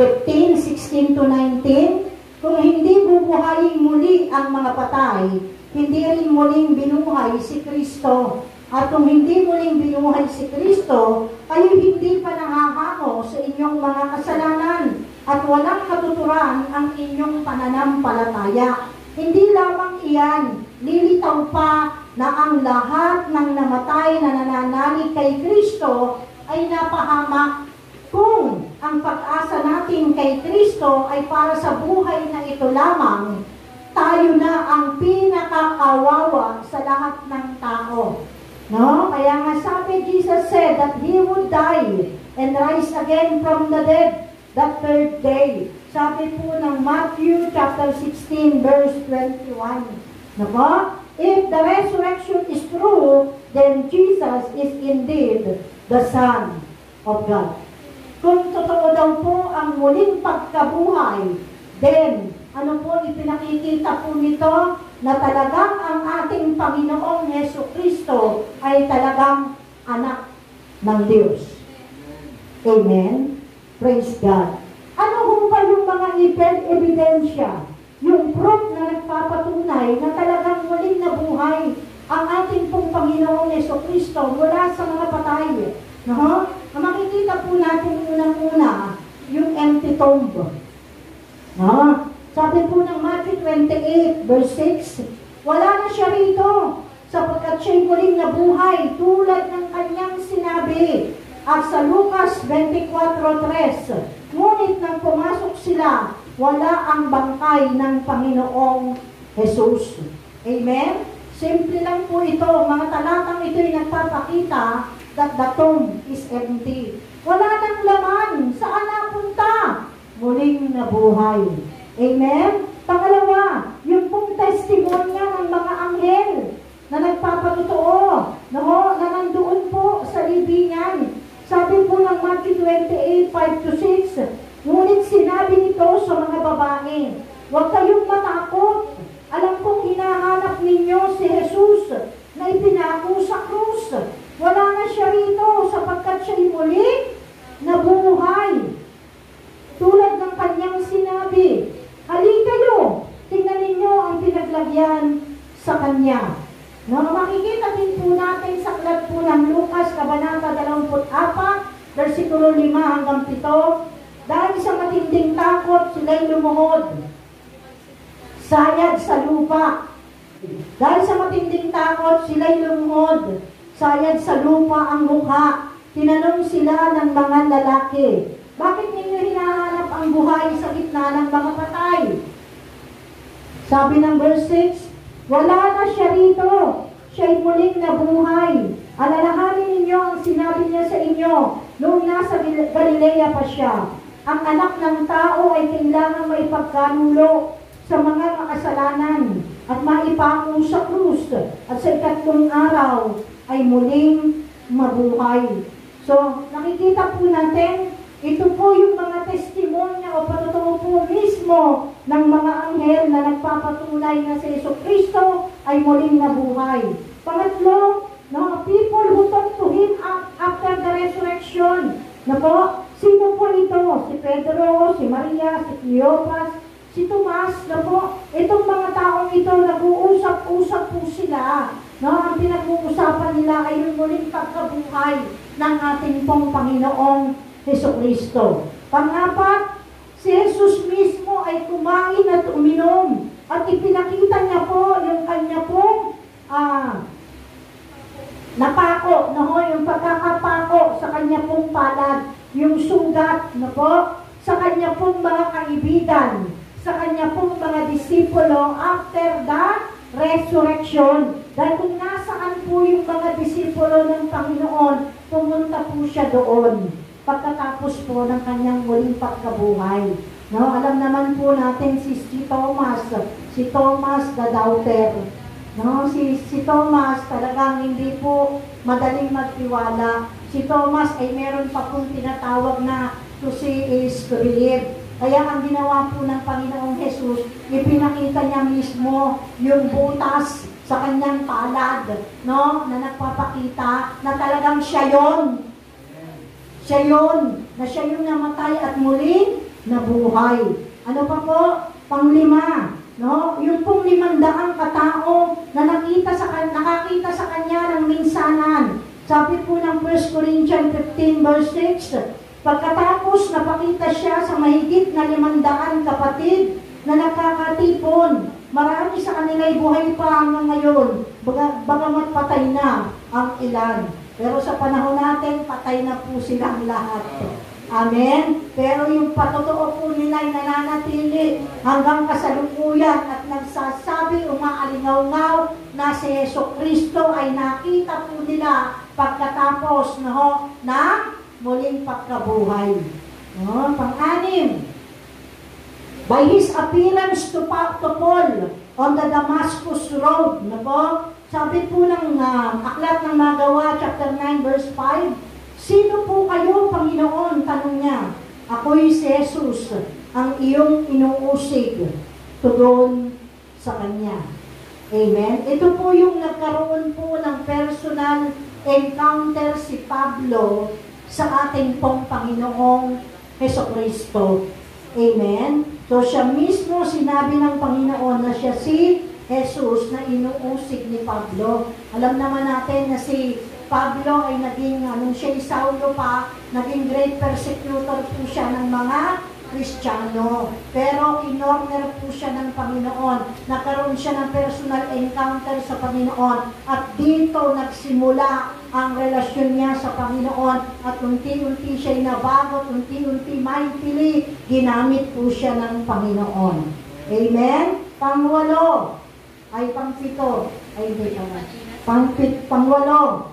15:16-19, kung hindi bubuhayin muli ang mga patay, hindi rin muling binuhay si Kristo. At kung hindi muling binuhay si Kristo, kayo hindi pa nahahango sa inyong mga kasalanan at walang katuturan ang inyong pananampalataya. Hindi lamang iyan, lilitaw pa na ang lahat ng namatay na nananalig kay Kristo ay napahamak. Kung ang pag-asa natin kay Kristo ay para sa buhay na ito lamang, tayo na ang pinakakawawa sa lahat ng tao. Kaya nga sabi, Jesus said that He would die and rise again from the dead that third day. Sabi po ng Matthew chapter 16 verse 21. If the resurrection is true, then Jesus is indeed the Son of God. Kung totoo daw po ang muling pagkabuhay, then ano po ipinakikita po nito? Na talagang ang ating Panginoong Hesukristo ay talagang anak ng Diyos. Amen? Praise God. Ano ho ba yung mga ebidensya? Yung proof na nagpapatunay na talagang muling nabuhay ang ating pong Panginoong Jesucristo mula sa mga patay. No? Makikita po natin unang-una yung empty tomb. No? Sabi po ng Matthew 28 verse 6, wala na siya rito sapagkat siya'y muling nabuhay tulad ng kanyang sinabi. At sa Lucas 24:3, ngunit nang pumasok sila, wala ang bangkay ng Panginoong Jesus. Amen? Simple lang po ito. Mga talatang ito ay nagpapakita that the tomb is empty. Wala nang laman. Saan napunta? Muling nabuhay. Amen? Pangalawa, yung pong testimonya ng mga anghel na nagpapatotoo, na nandoon po sa libingan. Sabi po ng Matthew 28:5-6, ngunit sinabi nito sa mga babae, huwag kayong matakot. Alam kong hinahanap ninyo si Jesus na ipinako sa krus. Wala na siya rito sapagkat siya'y muli nabuhay. Tulad ng kanyang sinabi, halika kayo, tingnan ninyo ang pinaglagyan sa kanya. Makikita din po natin sa aklat po ng Lucas, Kabanata 24, versikulo 5-7, dahil sa matinding takot, sila'y lumuhod, sayad sa lupa. Dahil sa matinding takot, sila'y lumuhod, sayad sa lupa ang mukha. Tinanong sila ng mga lalaki, bakit ninyo hinahanap ang buhay sa gitna ng mga patay? Sabi ng verse 6, wala na siya rito. Siya'y muling nabuhay. Alalahanin ninyo ang sinabi niya sa inyo noong nasa Galilea pa siya. Ang anak ng tao ay kailangang maipagkanulo sa mga makasalanan at maipako sa krus at sa ikatlong araw ay muling mabuhay. So, nakikita po natin, ito po yung mga testimonya o patotoo po mismo ng mga anghel na nagpapatunay na si Jesucristo ay muling nabuhay. Pangatlo, people who talk to Him after the resurrection. Sino po ito? Si Pedro, si Maria, si Cleopas, si Tomas, itong mga taong ito, nag-uusap-usap po sila. Ang pinag-uusapan nila ay yung muling pagkabuhay ng ating pong Panginoong Jesucristo. Pang-apat, si Jesus mismo ay kumain at uminom at ipinakita niya po yung kanya pong napako, yung pagkakapako sa kanya pong palad, yung sugat sa kanya pong mga kaibigan, sa kanya pong mga disipulo after the resurrection. Dahil kung nasaan po yung mga disipulo ng Panginoon, pumunta po siya doon pagkatapos po ng kanyang muling pagkabuhay. Alam naman po natin si Thomas the doubter. Si Thomas talagang hindi po madaling magtiwala. Si Thomas ay meron pa pong tinatawag na to see is to believe. Kaya ang ginawa po ng Panginoong Jesus, ipinakita niya mismo yung butas sa kanyang palad, na nagpapakita na talagang siya yon. Siya yun, na siya yung namatay at muling nabuhay. Ano pa po? Panglima, yung pong 500 katao na nakakita sa kanya ng minsanan. Sabi po ng 1 Corinthians 15 verse 6, pagkatapos napakita siya sa mahigit na 500 kapatid na nakakatipon. Marami sa kanila'y buhay pa hanggang ngayon, bagamat patay na ang ilan. Pero sa panahon natin, patay na po silang lahat. Amen? Pero yung patotoo po nila ay nananatili hanggang kasalukuyan at nagsasabi, umaalingaw-ngaw na si Jesucristo ay nakita po nila pagkatapos na muling pagkabuhay. Pang-anim, by His appearance to Paul on the Damascus Road, sabi po ng aklat ng Magawa, chapter 9, verse 5, sino po kayo, Panginoon? Tanong niya. Ako'y si Jesus, ang iyong inuusig tugon sa Kanya. Amen? Ito po yung nagkaroon po ng personal encounter si Pablo sa ating pong Panginoong Jesucristo. Amen? So siya mismo sinabi ng Panginoon na siya si Jesus na inuusig ni Pablo. Alam naman natin na si Pablo ay naging, nung siya Saulo pa, naging great persecutor po siya ng mga Kristiyano. Pero kinorner po siya ng Panginoon. Nagkaroon siya ng personal encounter sa Panginoon. At dito nagsimula ang relasyon niya sa Panginoon. At unti-unti siya'y nabagot, unti-unti may pili. Ginamit po siya ng Panginoon. Amen? Pangwalo. Ay, pangpito. Ay, hindi pa na. Pangwalo.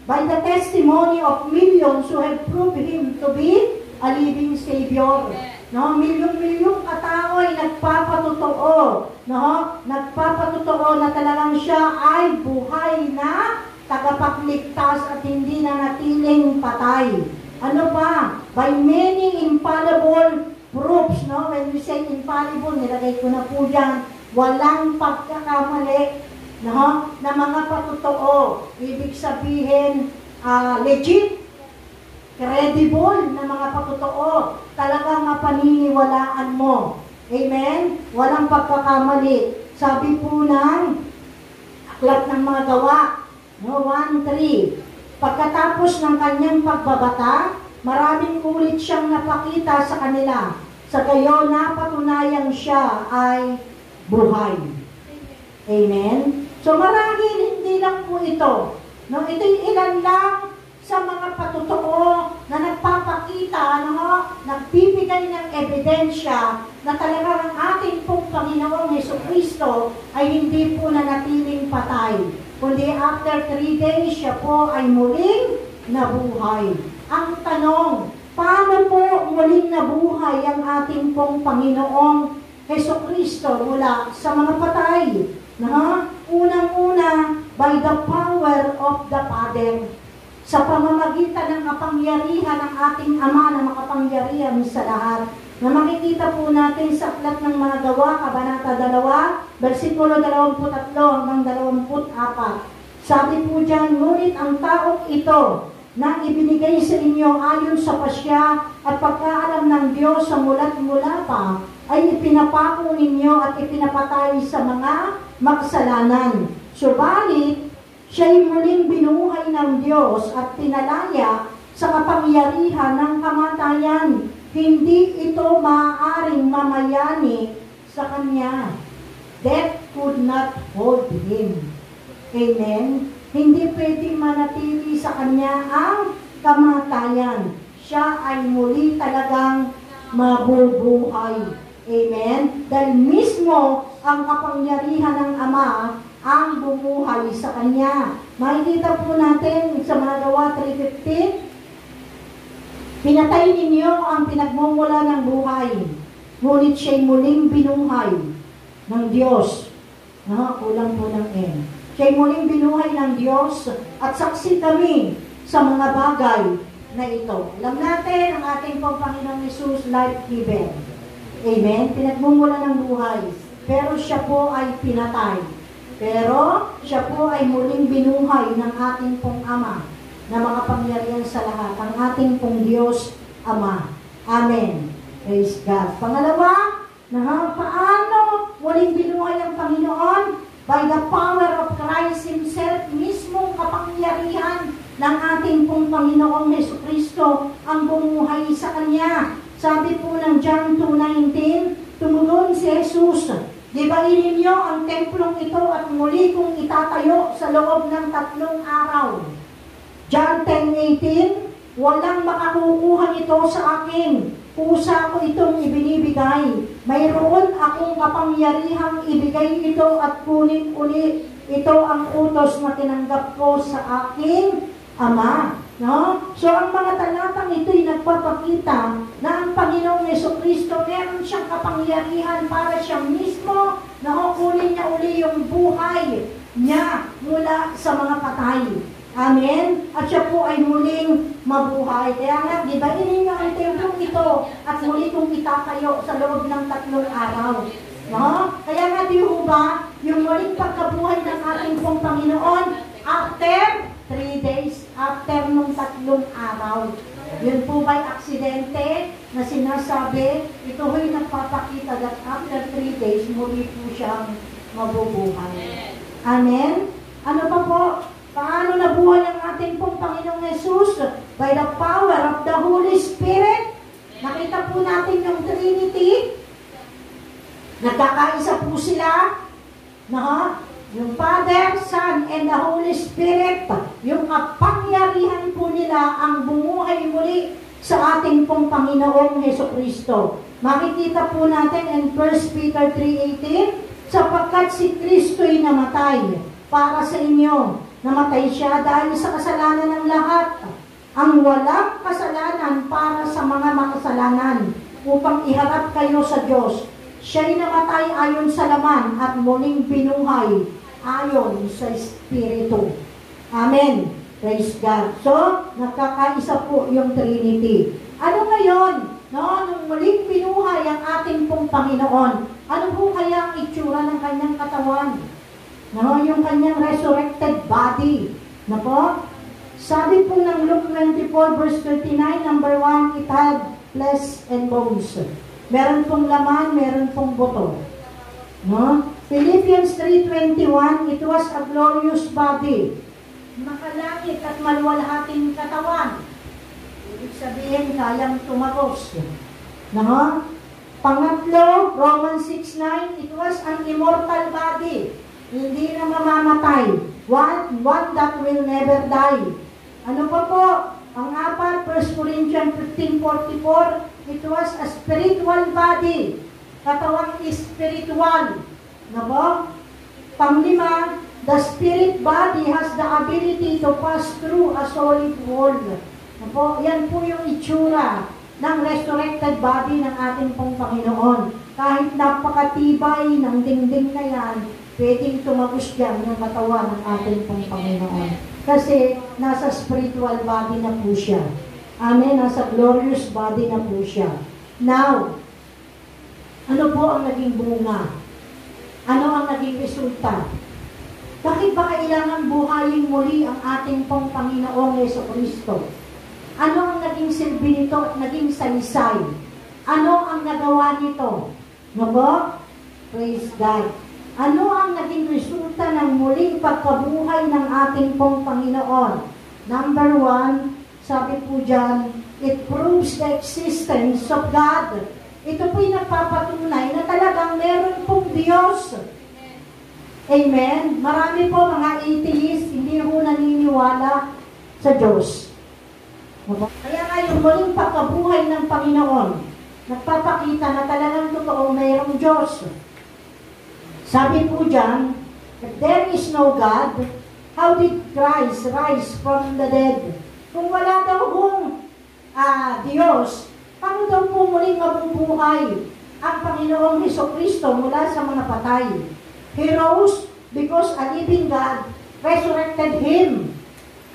By the testimony of millions who have proved Him to be a living Savior. No, milyong-milyong katao ay nagpapatotoo, no? Nagpapatotoo na talagang siya ay buhay na tagapagligtas at hindi na natiling patay. Ano pa? By many infallible proofs, no? When we say infallible, nilagay ko na po dyan, walang pagkakamali, no? Na mga patotoo. Ibig sabihin, legit, credible na mga patotoo, talagang mapaniniwalaan mo. Amen? Walang pagkakamali. Sabi po ng Aklat ng Mga Gawa, no, 1:3, pagkatapos ng kanyang pagbabata, maraming ulit siyang napakita sa kanila. Sa gayon, napatunayang siya ay buhay. Amen? So marahil hindi lang po ito. No, ito'y ilan lang sa mga patotoo na nagpapakita, nagbibigay ng ebidensya na talaga ang ating pong Panginoong Jesucristo ay hindi po nanatiling patay. Kundi after 3 days, siya po ay muling nabuhay. Ang tanong, paano po muling nabuhay ang ating pong Panginoong Jesucristo mula sa mga patay? Unang-una, by the power of the Father. Sa pamamagitan ng kapangyarihan ng ating Ama na makapangyarihan sa lahat. Na makikita po natin sa Aklat ng Mga Gawa, Kabanata 2, versikulo 23 hanggang 24. Sabi po dyan, ngunit ang taong ito na ibinigay sa inyo ayon sa pasya at pagkaalam ng Diyos sa mula't mula pa, ay ipinapako ninyo at ipinapatay sa mga makasalanan. Subalit, siya'y muling binuhay ng Diyos at pinalaya sa kapangyarihan ng kamatayan. Hindi ito maaaring mamayani sa Kanya. Death could not hold Him. Amen? Hindi pwedeng manatili sa Kanya ang kamatayan. Siya ay muli talagang mabubuhay. Amen? Dahil mismo ang kapangyarihan ng Ama ang bumuhay sa Kanya. Makikita po natin sa Mga Gawa 3:15, pinatay ninyo ang pinagmumula ng buhay, ngunit siya'y muling binuhay ng Diyos. Kulang po ng N. Siya'y muling binuhay ng Diyos at saksi kami sa mga bagay na ito. Alam natin ang ating Panginoong Jesus, life giver. Amen? Pinagmumula ng buhay. Pero siya po ay pinatay. Pero siya po ay muling binuhay ng ating pong Ama na makapangyarihan sa lahat, ang ating pong Diyos Ama. Amen. Praise God. Pangalawa, paano muling binuhay ang Panginoon? By the power of Christ Himself, mismong kapangyarihan ng ating pong Panginoong Jesucristo ang bumuhay sa Kanya. Sabi po ng John 2:19, tumugon si Jesus, "Gibain ninyo ang templong ito at muli kong itatayo sa loob ng 3 araw." John 10:18, "Walang makakukuha ito sa akin. Pusa ko itong ibinibigay. Mayroon akong kapangyarihang ibigay ito at kunin uli. Ito ang utos na tinanggap ko sa aking Ama." No? So, ang mga talatang ito'y nagpapakita na ang Panginoong Jesucristo meron siyang kapangyarihan para siya mismo na kunin niya uli yung buhay niya mula sa mga patay. Amen? At siya po ay muling mabuhay. Kaya nga, di ba, ninyo ang templong ito at muli kong itatayo sa loob ng 3 araw. No? Kaya nga, di ba, yung muling pagkabuhay ng ating pong Panginoon, after 3 days, after nung 3 araw. Yun po ba'y aksidente na sinasabi? Ito ho'y nagpapakita that after 3 days, muli po siyang mabubuhay. Amen? Ano pa po? Paano nabuhay ang ating pong Panginoong Jesus? By the power of the Holy Spirit. Nakita po natin yung Trinity. Nagkakaisa po sila. No? Yung Father, Son, and the Holy Spirit. Yung kapangyarihan po nila ang bumuhay muli sa ating pong Panginoong Jesucristo. Makikita po natin in 1 Peter 3:18, sapagkat si Kristo'y namatay para sa inyo. Namatay siya dahil sa kasalanan ng lahat. Ang walang kasalanan para sa mga makasalanan upang iharap kayo sa Diyos. Siya'y namatay ayon sa laman at muling binuhay ayon sa Espiritu. Amen. Praise God. So, nakakaisa po yung Trinity. Ano ngayon? No, nung muling binuhay ang ating pong Panginoon, ano po kaya ang itsura ng kanyang katawan? No, yung kanyang resurrected body. No po? Sabi po ng Luke 24 verse 39, number 1, it had flesh and bones. Meron pong laman, meron pong buto. No? Philippians 3:21, it was a glorious body. Makalangit at maluwalhating katawan. Ibig sabihin, kayang tumagos. No? Pangatlo, Romans 6:9, it was an immortal body. Hindi na mamamatay. One that will never die. Ano pa po? Ang apat, 1 Corinthians 15:44, it was a spiritual body. Katawang spiritual. Ano po? Panglima, the spirit body has the ability to pass through a solid wall. Ano po? Yan po yung itsura ng resurrected body ng ating pong Panginoon. Kahit napakatibay ng dingding na yan, pwedeng tumagos dyan yung katawan ng ating pong Panginoon. Kasi nasa spiritual body na po siya. Amen? Nasa glorious body na po siya. Now, ano po ang naging bunga? Ano ang naging resulta? Bakit ba kailangan buhayin muli ang ating pong Panginoong Jesucristo? Ano ang naging silbi nito at naging saysay? Ano ang nagawa nito? No po? Praise God. Ano ang naging resulta ng muling pagkabuhay ng ating pong Panginoon? Number 1, sabi po dyan, it proves the existence of God. Ito po'y nagpapatunay na talagang meron pong Diyos. Amen? Marami po mga atheists, hindi po naniniwala sa Diyos. Kaya nga yung muling pagkabuhay ng Panginoon, nagpapakita na talagang totoo mayroong Diyos. Sabi po dyan, if there is no God, how did Christ rise from the dead? Kung wala daw kung Diyos, paano daw po muling mabubuhay ang Panginoong Jesucristo mula sa mga patay? He rose because a living God resurrected Him.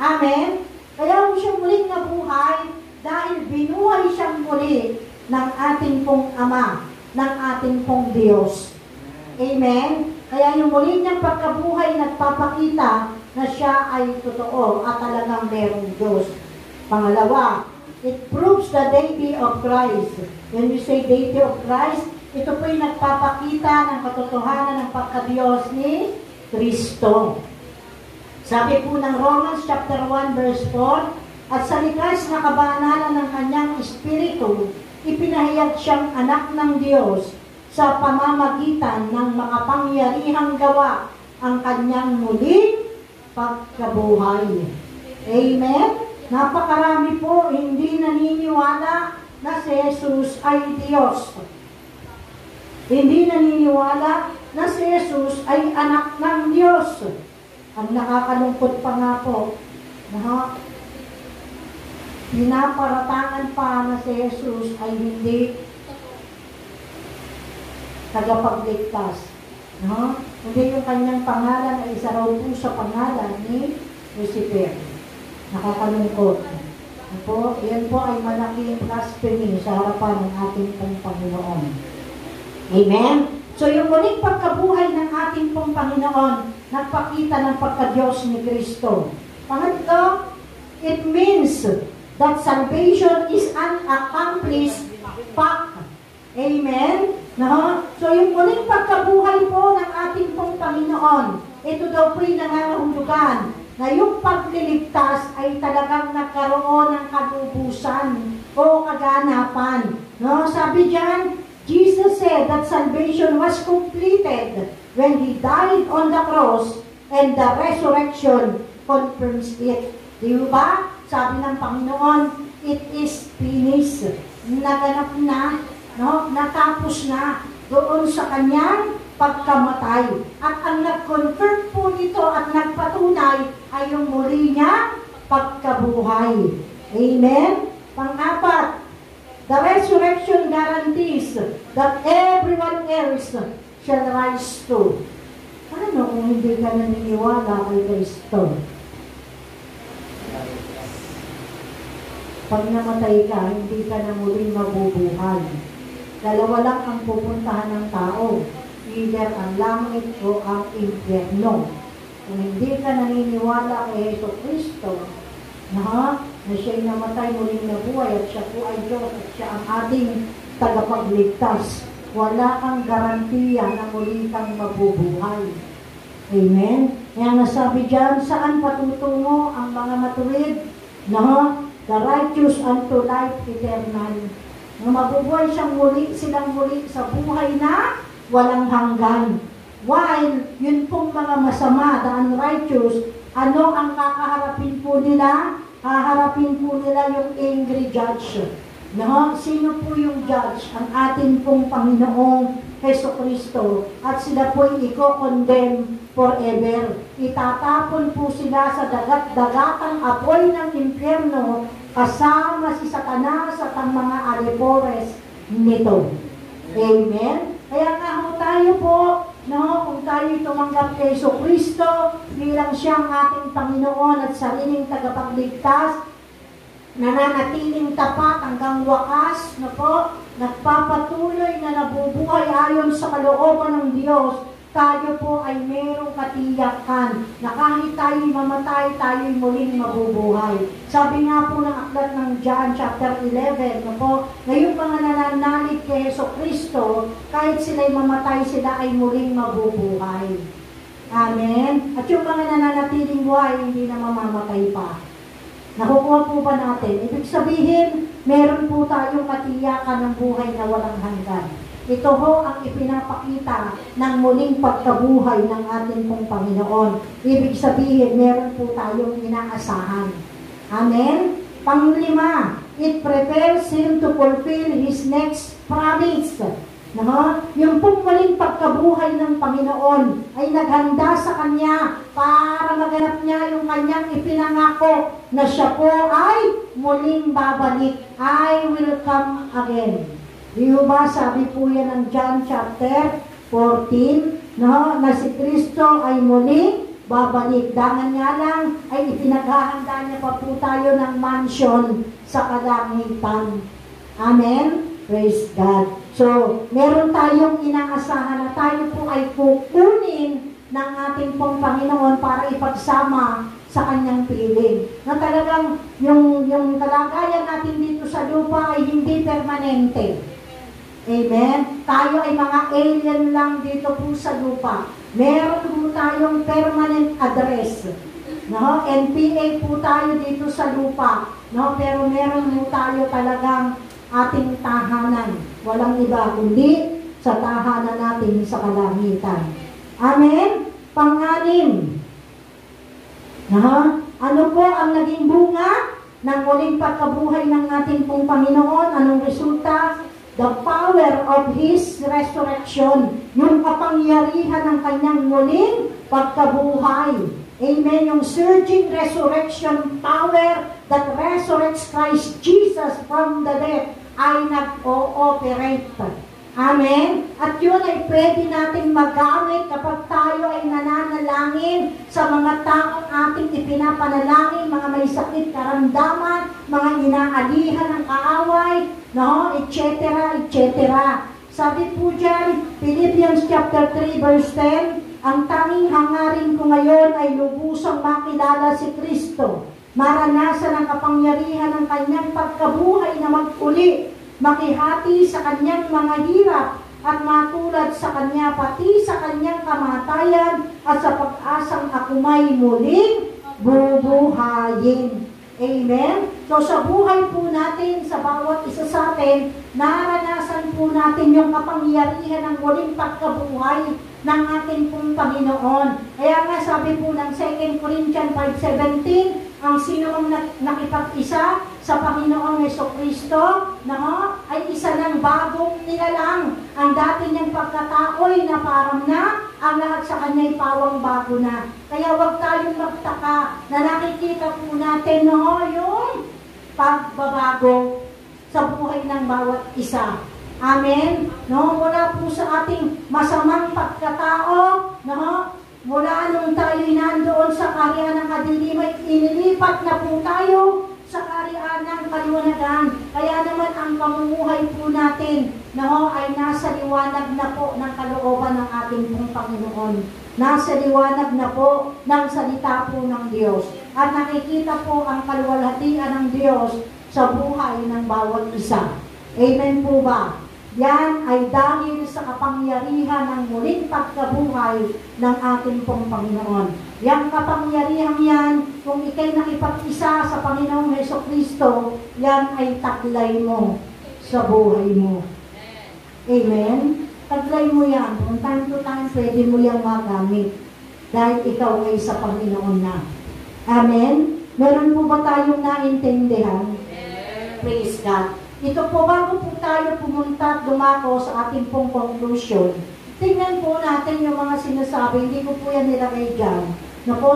Amen? Kaya po siya muling nabuhay dahil binuhay siyang muli ng ating pong Ama, ng ating pong Diyos. Amen? Kaya yung muli niyang pagkabuhay nagpapakita na siya ay totoo at talagang merong Diyos. Pangalawa, it proves the deity of Christ. When we say deity of Christ, ito po'y nagpapakita ng katotohanan ng pagka-Diyos ni Kristo. Sabi po ng Romans chapter 1 verse 4, at sa likas na kabanalan ng kanyang espiritu, ipinahayag siyang anak ng Diyos sa pamamagitan ng makapangyarihang gawa ang kanyang muling pagkabuhay. Amen? Napakarami po hindi naniniwala na si Jesus ay Diyos. Hindi naniniwala na si Jesus ay anak ng Diyos. Ang nakakalungkot pa nga po, pinaparatangan pa na si Jesus ay hindi tagapagligtas. No? Hindi yung kanyang pangalan ay isa raw po sa pangalan ni Lucifer. Nakakalungkot. Po, yan po ay malaking blasphemy sa harapan ng ating pong Panginoon. Amen? So yung muling pagkabuhay ng ating pong Panginoon, nagpakita ng pagka-Diyos ni Kristo. Pangatlo, it means that salvation is an accomplished fact. Amen? No? So yung muling pagkabuhay po ng ating pong Panginoon, ito daw po'y nangangahulugan na yung pagliligtas ay talagang nagkaroon ng kalubusan o kaganapan. No? Sabi diyan, Jesus said that salvation was completed when He died on the cross and the resurrection confirms it. Di ba? Sabi ng Panginoon, it is finished. Naganap na, no? Natapos na doon sa kanyang pagkamatay. At ang nag-confirm po nito at nagpatunay ay yung muli niya pagkabuhay. Amen? Pang-apat, the resurrection guarantees that everyone else shall rise too. Ano kung hindi ka naniniwala kay Kristo? Pag namatay ka, hindi ka na muling mabubuhay. Dalawa lang ang pupuntahan ng tao, either ang langit o ang impyerno. Kung hindi ka naniniwala kay Hesus Kristo, na siya'y namatay, muling nabuhay, at siya po ay Diyos, at siya ang ating tagapagligtas, wala kang garantiya na muli kang mabubuhay. Amen? Kaya nasabi dyan, saan patutungo ang mga matuwid? The righteous unto life eternal. Na mabubuhay silang muli sa buhay na walang hanggan. While yun pong mga masama, the unrighteous, ano ang kakaharapin po nila? Haharapin po nila yung angry judge. No? Sino po yung judge? Ang ating pong Panginoong Jesucristo. At sila po'y i-condemn forever. Itatapon po sila sa dagat-dagatang apoy ng impyerno kasama si Satanas at ang mga alipores nito. Amen? Kaya nga tayo po, no, kung tayo'y tumanggap kay Jesucristo bilang siyang ating Panginoon at sariling tagapagligtas, nananatiling tapat hanggang wakas, no po, nagpapatuloy na nabubuhay ayon sa kalooban ng Diyos, tayo po ay mayroong katiyakan na kahit tayo'y mamatay, tayo'y muling mabubuhay. Sabi nga po ng aklat ng John chapter 11, no po, na yung mga nananalig kay Jesucristo, kahit sila'y mamatay, sila ay muling mabubuhay. Amen? At yung mga nananatiling buhay, hindi na mamamatay pa. Nakukuha po ba natin? Ibig sabihin, meron po tayong katiyakan ng buhay na walang hanggan. Ito ho ang ipinapakita ng muling pagkabuhay ng ating pong Panginoon. Ibig sabihin, meron po tayong inaasahan. Amen? Panglima, it prepares Him to fulfill His next promise. Yung pong muling pagkabuhay ng Panginoon ay naghanda sa Kanya para maganap niya yung Kanyang ipinangako na siya po ay muling babalik. I will come again. Di ba, sabi po yan ng John chapter 14, no, na si Kristo ay muling babalik. Dangan nga lang ay ipinaghahanda niya pa po tayo ng mansion sa kalangitan. Amen? Praise God. So, meron tayong inaasahan na tayo po ay kukunin ng ating pong Panginoon para ipagsama sa Kanyang piling. Na talagang yung kalagayan natin dito sa lupa ay hindi permanente. Amen? Tayo ay mga alien lang dito po sa lupa. Meron po tayong permanent address. No? NPA po tayo dito sa lupa. No? Pero meron po tayo talagang ating tahanan. Walang iba kundi sa tahanan natin sa kalangitan. Amen? Pang-anim. Ano po ang naging bunga ng muling pagkabuhay ng ating pong Panginoon? Anong resulta? The power of His resurrection, yung kapangyarihan ng Kanyang muling pagkabuhay. Amen. Yung surging resurrection power that resurrects Christ Jesus from the dead ay nag-ooperate. Amen. At yun ay pwede natin magamit kapag tayo ay nananalangin sa mga taong ating ipinapanalangin, mga may sakit, karamdaman, mga inaalihan ng kaaway, no, etc., etc. Sabi po dyan, Philippians chapter 3 verse 10, ang tanging hangarin ko ngayon ay lubusang makilala si Kristo, maranasan ang kapangyarihan ng Kanyang pagkabuhay na mag-uli, makihati sa Kanyang mga hirap at matulad sa Kanya, pati sa Kanyang kamatayan at sa pag-asang akumay muling bubuhayin. Amen? So sa buhay po natin, sa bawat isa sa atin, naranasan po natin yung kapangyarihan ng muling pagkabuhay ng ating pong Panginoon. Kaya nga sabi po ng 2 Corinthians 5:17, ang sinong nakipag-isa sa Panginoong Jesucristo, ay isa ng bagong nilalang. Ang dati niyang pagkatao'y naparang na, ang lahat sa kanya'y pawang bago na. Kaya huwag tayong magtaka na nakikita po natin yung pagbabago sa buhay ng bawat isa. Amen? Mula po sa ating masamang pagkatao, mula nung tayo'y nandoon sa kaharian ng kadiliman, inilipat na po tayo sa kaharian ng kaliwanagan. Kaya naman ang pamumuhay po natin ay nasa liwanag na po ng kalooban ng ating pong Panginoon. Nasa liwanag na po ng salita po ng Diyos. At nakikita po ang kaluwalhatian ng Diyos sa buhay ng bawat isa. Amen po ba? Yan ay dahil sa kapangyarihan ng muling pagkabuhay ng ating pong Panginoon. Yang kapangyarihan yan, kung ikay nakipag-isa sa Panginoong Jesucristo, yan ay taglay mo sa buhay mo. Amen? Taglay mo yan. From time to time, pwede mo yan magamit. Dahil ikaw ay sa Panginoon na. Amen? Meron po ba tayong naintindihan? Praise God. Ito po, bago po tayo pumunta at dumako sa ating pong conclusion, tingnan po natin yung mga sinasabi, hindi ko po yan nilagay dyan.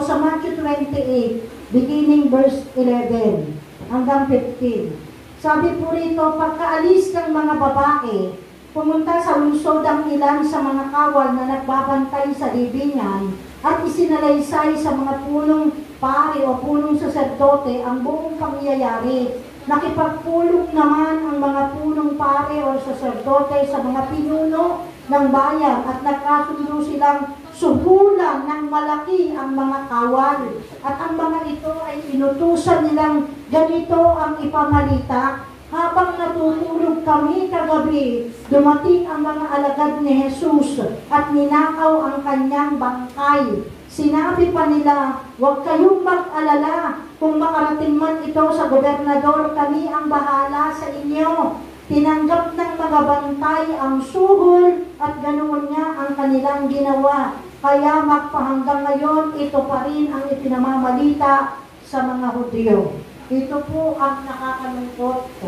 Sa Matthew 28, beginning verse 11 hanggang 15. Sabi po rito, pagkaalis ng mga babae, pumunta sa lungsod ang ilan sa mga kawal na nagbabantay sa libingan at isinalaysay sa mga punong pari o punong saserdote ang buong pangyayari. Nakipagpulong naman ang mga punong pare o saserdote sa mga pinuno ng bayan at nagkasundo silang suhulan ng malaki ang mga kawal. At ang mga ito ay inutusan nilang ganito ang ipamalita. Habang natutulog kami kagabi, dumating ang mga alagad ni Jesus at ninakaw ang kanyang bangkay. Sinabi pa nila, huwag kayong mag-alala, kung makarating man ito sa gobernador, kami ang bahala sa inyo. Tinanggap ng mga bantay ang suhol at ganoon nga ang kanilang ginawa. Kaya magpahanggang ngayon, ito pa rin ang ipinamamalita sa mga Hudyo. Ito po ang nakakalungkot.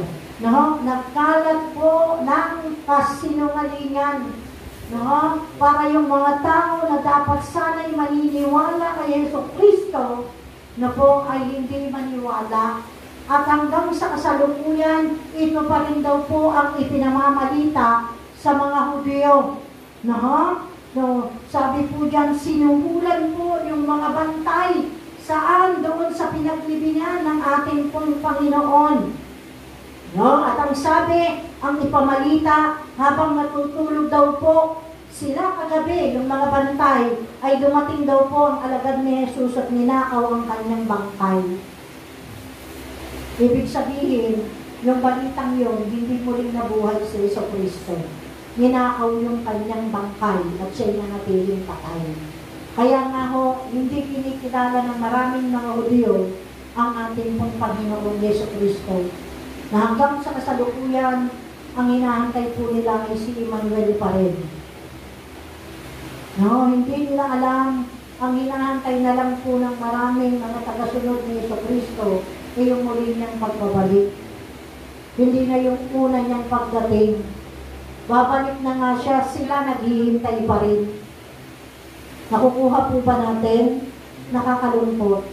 Nagkalat po ng kasinungalingan. Para yung mga tao na dapat sana'y maniniwala kay Jesucristo na po ay hindi maniwala. At hanggang sa kasalukuyan, ito pa rin daw po ang ipinamamalita sa mga Hudyo. Sabi po dyan, sinuhulan po yung mga bantay. Saan? Doon sa pinaglibingan ng ating pong Panginoon. At ang sabi, ang ipamalita, habang natutulog daw po sila kagabi, yung mga bantay, ay dumating daw po ang alagad ni Jesus at ninakaw ang kanyang bangkay. Ibig sabihin, yung balitang yun, hindi muling nabuhay si Jesucristo. Ninakaw yung kanyang bangkay at siya'y nanatiling patay. Kaya nga hindi kinikilala ng maraming mga Hudyo ang ating pong Panginoon Jesucristo. Na hanggang sa kasalukuyan, ang hinahantay po nila ay si Emmanuel pa rin. Hindi nila alam, ang hinahantay na lang po ng maraming mga tagasunod ni Jesucristo ay yung muli niyang pagbabalik. Hindi na yung una niyang pagdating. Babalik na nga siya, sila naghihintay pa rin. Nakukuha po ba natin? Nakakalungkot.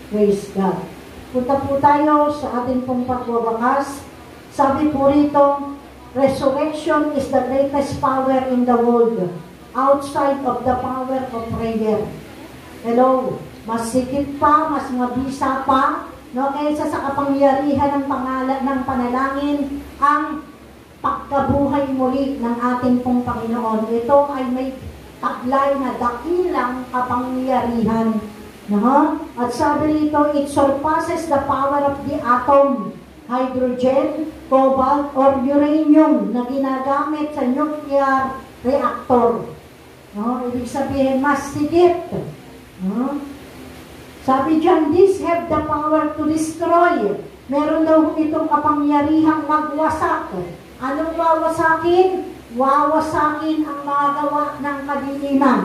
Praise God. Punta po tayo sa ating pong pagwawakas. Sabi po rito, resurrection is the greatest power in the world, outside of the power of prayer. Hello, mas sikip pa, mas mabisa pa, kaysa sa kapangyarihan ng panalangin, ang pagkabuhay muli ng ating pong Panginoon. Ito ay may taglay na dakilang kapangyarihan. At sabi rito, it surpasses the power of the atom, hydrogen, cobalt, or uranium na ginagamit sa nuclear reactor. No? Ibig sabihin, mas sigit. No? Sabi dyan, these have the power to destroy. Meron daw itong kapangyarihang magwasak. Anong wawasakin? Wawasakin ang mga gawa ng kadiliman.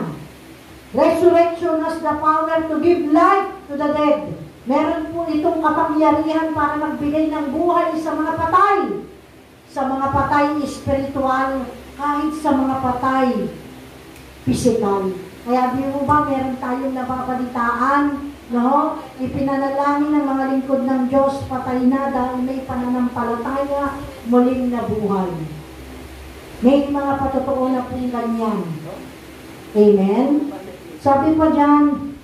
Resurrection has the power to give life to the dead. Meron po itong kapangyarihan para magbigay ng buhay sa mga patay. Sa mga patay espiritual, kahit sa mga patay physical. Kaya di mo ba, meron tayong napapalitaan, no? Ipinanalangin ng mga lingkod ng Diyos, patay na dahil may pananampalataya, muling nabuhay. May mga patotoo na po ganyan. Amen? Sabi pa dyan,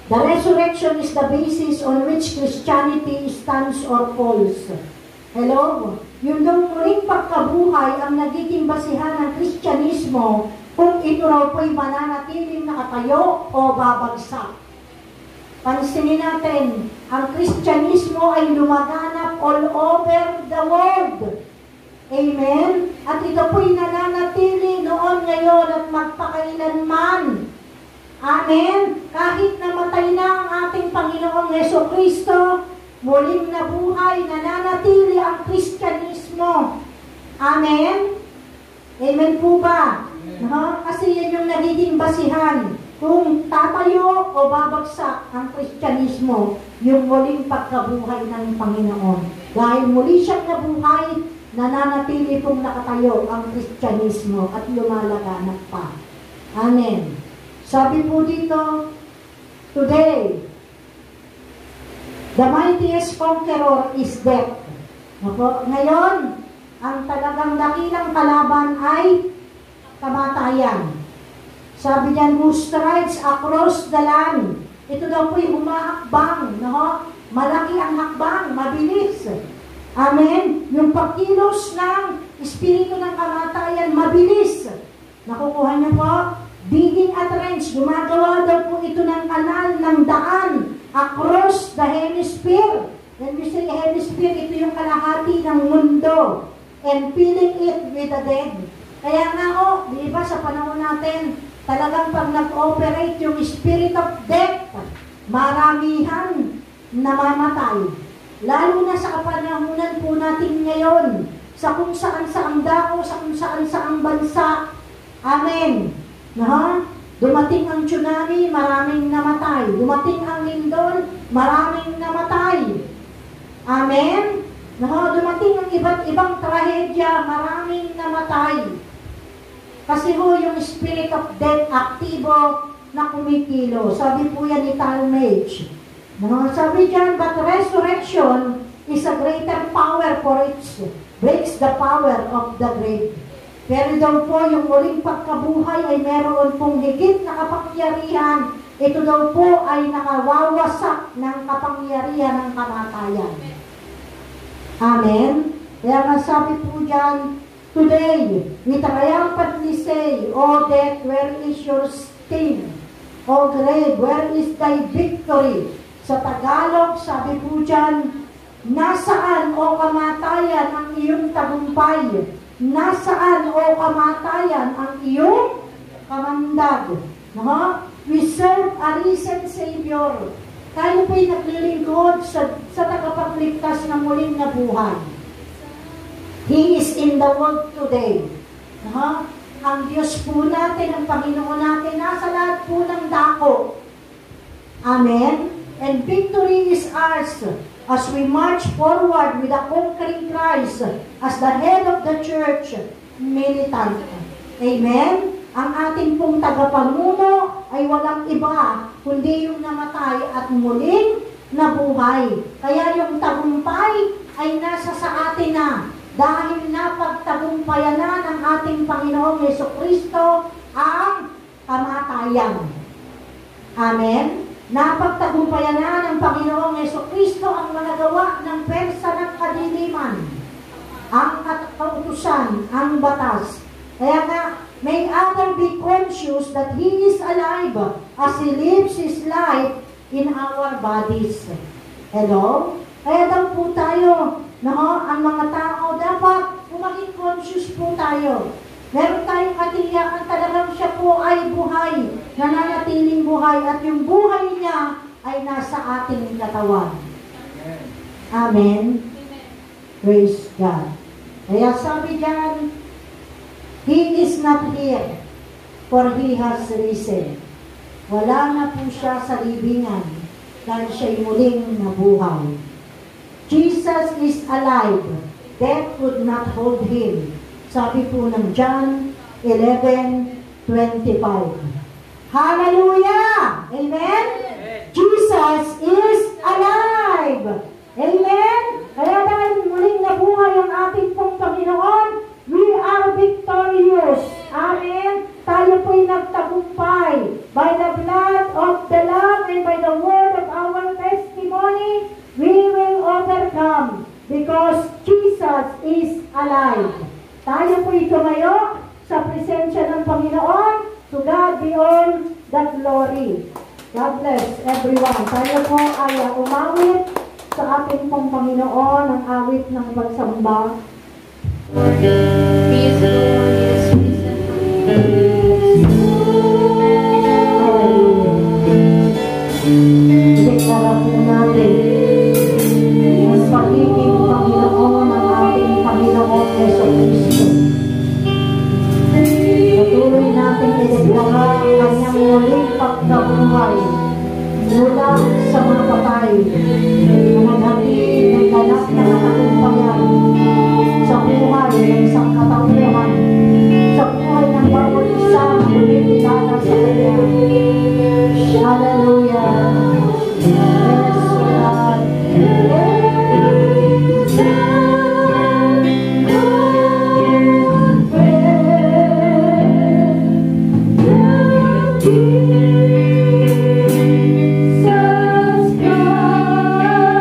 the resurrection is the basis on which Christianity stands or falls. Hello? Yung daw muling pagkabuhay ang nagiging basihan ng Kristyanismo kung ito raw po'y mananatiling nakatayo o babagsak. Pansinin natin, ang Kristyanismo ay lumaganap all over the world. Amen? At ito po'y nananatili noon, ngayon at magpakailanman. Amen? Kahit namatay na ang ating Panginoong Jesucristo, muling nabuhay, nananatili ang Kristyanismo. Amen? Amen po ba? No? Kasi yan yung nagiging basihan. Kung tatayo o babagsak ang Kristyanismo, yung muling pagkabuhay ng Panginoon. Dahil muli siyang nabuhay, nananatili pong nakatayo ang Kristyanismo at lumalaganap pa. Amen. Sabi po dito, today, the mightiest conqueror is death. Ngayon, ang talagang dakilang kalaban ay kamatayan. Sabi niyan, who strides across the land. Ito daw po'y humahakbang. No? Malaki ang hakbang, mabilis. Amen? Yung pagkilos ng espiritu ng kamatayan, mabilis. Nakukuha niyo po? Digging at range, gumagawa daw po ito ng kanal, ng daan, across the hemisphere. When we say hemisphere, ito yung kalahati ng mundo. And filling it with the dead. Kaya nga di ba sa panahon natin, talagang pag nag-operate yung spirit of death, maramihan namamatay. Lalo na sa kapanahunan po natin ngayon, sa kung saan saang dako, sa kung saan saang bansa. Amen. No? Dumating ang tsunami, maraming namatay. Dumating ang lindol, maraming namatay. Amen? No? Dumating ang iba't ibang trahedya, maraming namatay. Kasi yung spirit of death aktibo na kumikilo. Sabi po yan ni Talmage. No? Sabi dyan, but resurrection is a greater power for it breaks the power of the grave. Pero daw po, yung muling pagkabuhay ay meron pong higit na kapangyarihan. Ito daw po ay nakawawasak ng kapangyarihan ng kamatayan. Amen? Kaya nga sabi po dyan, today, we triumphantly say, O death, where is your sting? O grave, where is thy victory? Sa Tagalog, sabi po dyan, nasaan, O kamatayan, ang iyong tagumpay? Nasaan, O kamatayan, ang iyong kamandag? No? We serve a risen Savior. Tayo po'y naglilingkod sa tagapagligtas na muling nabuhay. He is in the world today. No? Ang Diyos po natin, ang Panginoon natin, nasa lahat po ng dako. Amen? And victory is ours as we march forward with a conquering Christ as the head of the church, militant. Amen? Ang ating pong tagapamuno ay walang iba, kundi yung namatay at muling nabuhay. Kaya yung tagumpay ay nasa sa atin na, dahil napagtagumpayan na ng ating Panginoong Jesucristo ang kamatayan. Amen? Napagtagumpayan na ng Panginoong Jesucristo ang managawa ng persa ng kadiliman, ang kautusan, ang batas. Kaya nga, may other be conscious that He is alive as He lives His life in our bodies. Hello? Kaya daw po tayo, No, ang mga tao dapat maging conscious po tayo. Meron tayong katiyakan talagang siya po ay buhay, nananatiling buhay, at yung buhay niya ay nasa ating katawan. Amen. Praise God. Kaya sabi diyan, He is not here, for He has risen. Wala na po siya sa libingan, dahil siya'y muling nabuhay. Jesus is alive. Death could not hold Him. Sabi po ng John 11:25. Hallelujah! Amen? Jesus is alive! Amen? Kaya dahil muling nabuhay ang ating pong Panginoon, we are victorious. Amen? Tayo po'y nagtagumpay by the blood of the Lamb and by the word of our testimony. We will overcome because Jesus is alive. Tayo po'y tumayo sa presensya ng Panginoon. To God be all the glory. God bless everyone. Tayo po ay umawit sa ating pong Panginoon ang awit ng pagsamba. Peace, Lord, is risen. Deklara po natin ang pagiging Panginoon ng ating Panginoon Yeso Cristo. Patuloy natin ideklara ang kanyang muling pagkabuhay mula sa mga patay na naghatid ng ganap na katagumpayan sa buhay ng isang katauhan, sa buhay ng bawat isa na lumilitala sa Kanya. Hallelujah! Yes, God! Jesus, God.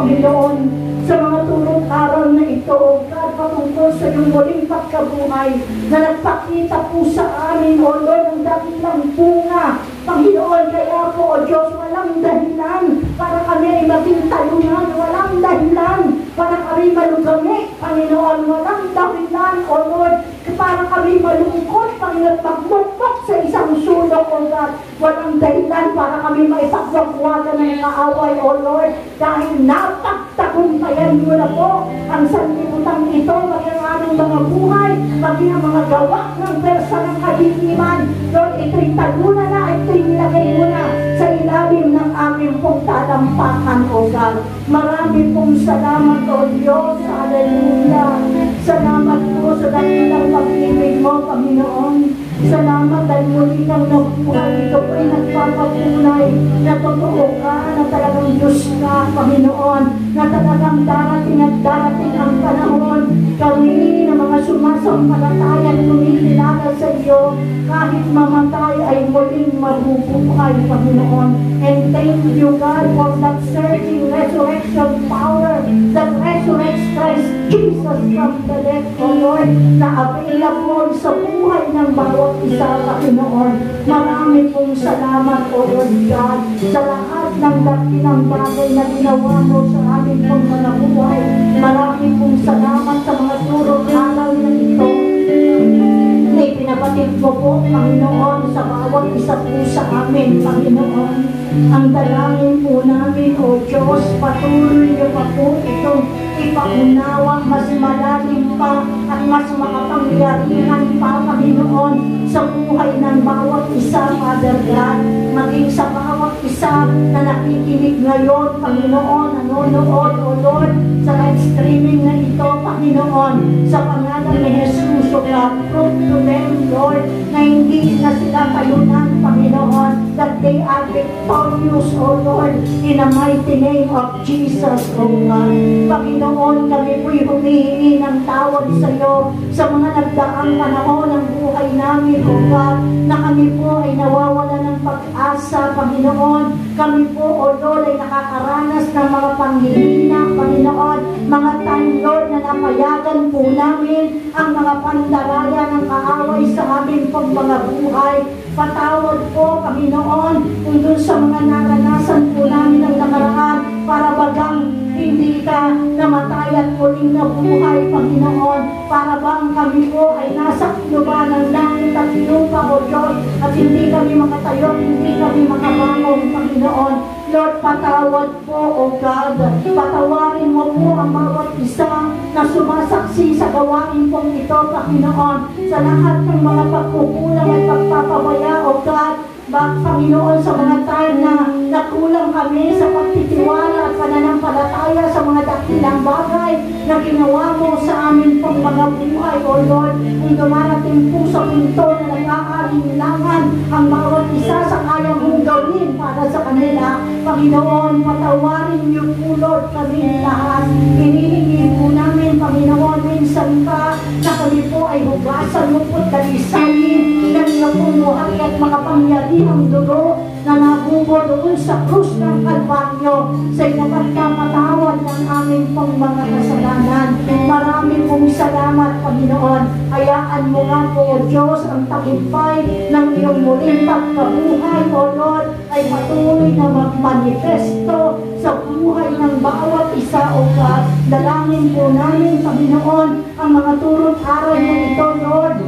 Panginoon, sa mga tulong araw na ito, O God, patungkol sa iyong muling pagkabuhay na nagpakita po sa amin, O Lord, ng dakilang bunga. Panginoon, kaya po, O Diyos, walang dahilan para kami ay maging talunan, walang dahilan para kami malugami, Panginoon, walang dahilan, O Lord, para kami malungkot, Panginoon, magmukmok sa isang sulok, O God, walang dahilan para kami maipagwagwagan ng kaaway, O Lord, dahil napagtagumpayan mo na po ang sanlibutan ito, maging ang aming mga buhay, maging ang mga gawa ng persa ng kaliliman. Lord, ito'y talunan na, ito'y nilagay mo na sa ilalim ng aming pong talampakan, O God. Marami pong salamat, O Diyos, hallelujah. Salamat po sa dakilang pag-ibig mo, Panginoon. Salamat dahil muli kang nabuhay. Ito po ay nagpapatunay na totoo ka, na talagang Diyos ka, Panginoon, na talagang darating at darating ang panahon. Kami na mga sumasampalataya at kumikilala sa iyo, kahit mamatay ay muling mabubuhay, Panginoon. And thank you, God, for that surging resurrection power that resurrects Christ Jesus from the dead, O Lord, na available sa buhay ng bawat isa, Panginoon. Marami pong salamat, O Lord God, sa lahat ng dakilang bagay na ginawa mo sa aming pong mga buhay. Marami pong salamat sa mga turong aral na ito. Pinapatid ko po, Panginoon, sa bawat isa po sa amin, Panginoon. Ang dalangin po namin, O Diyos, patuloy niyo pa po itong ipaunawa mas malalim pa at mas makapangyarihan pa, Panginoon, sa buhay ng bawat isa, Father God, maging sa bawat isa na nakikinig ngayon, Panginoon, nanonood, O Lord, sa live streaming na ito, Panginoon, sa pangalan ni Jesus, O God, prove to them, Lord, na hindi na sila kayunan, Panginoon, that they are victorious, O Lord, in the mighty name of Jesus, O God. Panginoon, kami po'y humihingi ng tawad sa iyo sa mga nagdaang panahon ng buhay namin, O God, na kami po ay nawawala ng pag-asa, Panginoon. Kami po, O Lord, ay nakakaranas ng mga panghihina, Panginoon, mga time, Lord, na napayagan po namin ang mga pandaraya ng kaaway sa amin pong mga buhay. Patawad po, Panginoon, kung doon sa mga naranasan po namin ng nakaraan, para bagang hindi ka namatay at muling nabuhay, Panginoon. Para bang kami po ay nasa lupa ng langit at lupa, O Diyos, at hindi kami makatayo, hindi kami makabangon, Panginoon. Lord, patawad po, O God. Patawarin mo po ang bawat isa na sumasaksi sa gawain pong ito, Panginoon, sa lahat ng mga pagkukulang at pagpapabaya, O God. Panginoon, sa mga time na nakulang kami sa pagtitiwala at pananampalataya sa mga dakilang bagay na ginawa mo sa amin pong mga buhay, O Lord, kung dumarating po sa punto na nag-aalinlangan ang bawat isa sa kaya mong gawin para sa kanila, Panginoon, patawarin niyo po, Lord, kami lahat. Hinihingi po namin, Panginoon, minsan pa na kami po ay hugasan mo po dalisayin ng iyong pumuhay at makapangyarihang dugo na nabubo doon sa krus ng Kalbaryo sa ipagkapatawad ng aming pong mga kasalanan. Marami pong salamat, Panginoon. Hayaan mo nga po, O Diyos, ang tagumpay ng iyong muling pagkabuhay, O Lord, ay patuloy na magmanifesto sa buhay ng bawat isa, O God. Dalangin po namin, Panginoon, ang mga turot aral na ito, Lord,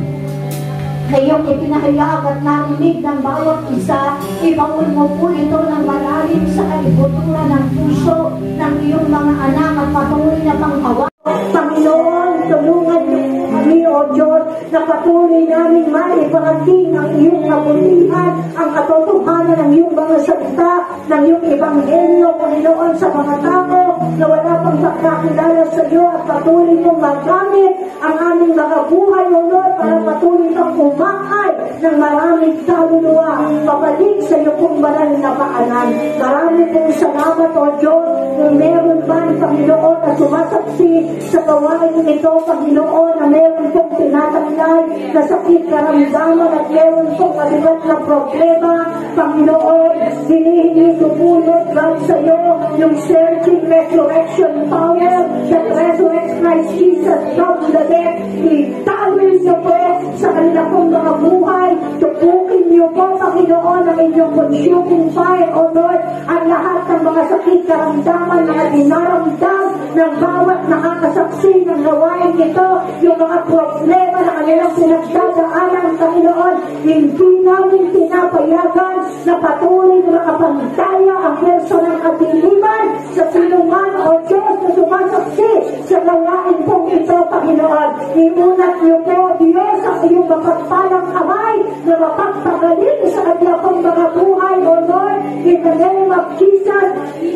na iyong ipinahayag at narinig ng bawat isa. Ibaon mo po ito ng malalim sa kalibuturan ng puso ng iyong mga anak at patuloy na panghawa. Panginoon, tulungan niyo po kami, O Diyos, na patuloy namin maiparating ang iyong kabutihan, ang katotohanan ng iyong mga salita, ng iyong ebanghelyo, Panginoon, sa mga tao na wala pang pagkakilala sa iyo, at patuloy mong magamit ang aming mga buhay, O Lord, para patuloy kang umakay ng maraming kaluluwa papalik sa iyo pong banal na paanan. Marami pong salamat, O Diyos, kung meron man, Panginoon, na sumasaksi sa gawain ito, Panginoon, na meron pong tinataglay na sakit karamdaman at meron pong mabigat na problema, Panginoon, hinihingi ko po, Lord God, sa iyo yung searching resurrection power that resurrects Christ Jesus from the dead. Itawin niyo po sa kanila pong mga buhay. Tupukin niyo po, Panginoon, ang inyong consuming fire, O Lord, ang lahat ng mga sakit karamdaman, mga dinaramdam ng bawat nakakasaksi ng gawain ito, yung mga problema na kanilang pinagdadaanan, Panginoon, hindi namin pinapayagan na patuloy na makapantaya ang perso ng kadiliman sa sinuman, O Diyos, na sumasaksi sa gawain pong ito, Panginoon. Imunat niyo po, Diyos, ang iyong mapagpalang kamay na mapagpagaling sa kanila pong mga buhay, O Lord, in the name of Jesus.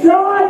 Lord,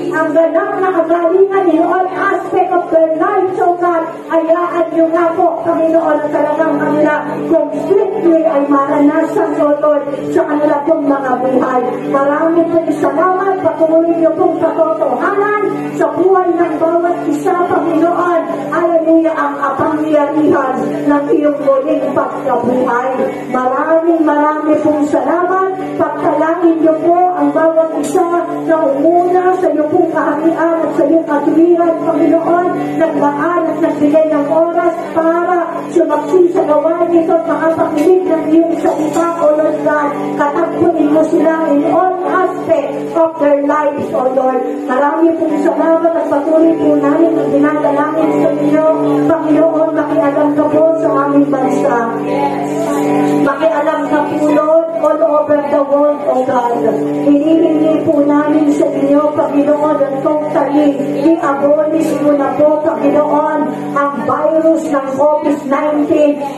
ang ganap na kagalingan in all aspect of their lives, O God, hayaan niyo nga po, Panginoon, na talagang kanila completely ay maranasan, O Lord, sa kanila pong mga buhay. Marami pong salamat, patuloy niyo pong katotohanan sa buhay ng bawat isa, Panginoon. Hallelujah, ang kapangyarihan ng iyong muling pagkabuhay. Marami pong salamat Pagkalangin niyo po ang bawat isa na umuna sa iyo pong kaharian at sa iyong katuwiran, Panginoon, naglaan at nagbigay ng oras para sumaksi sa gawain ito at makapakinig ng iyong salita, O Lord God. Katagpunin mo sila in all aspects of their lives, O Lord. Marami pong salamat at patuloy po namin ang dinadalangin sa inyo, Panginoon. Makialam ka po sa aming bansa. Makialam ka po, Lord, all over the world, O God. Hinihingi po namin sa inyo, Panginoon, at totally i-abolish mo na po, Panginoon, ang virus ng COVID-19.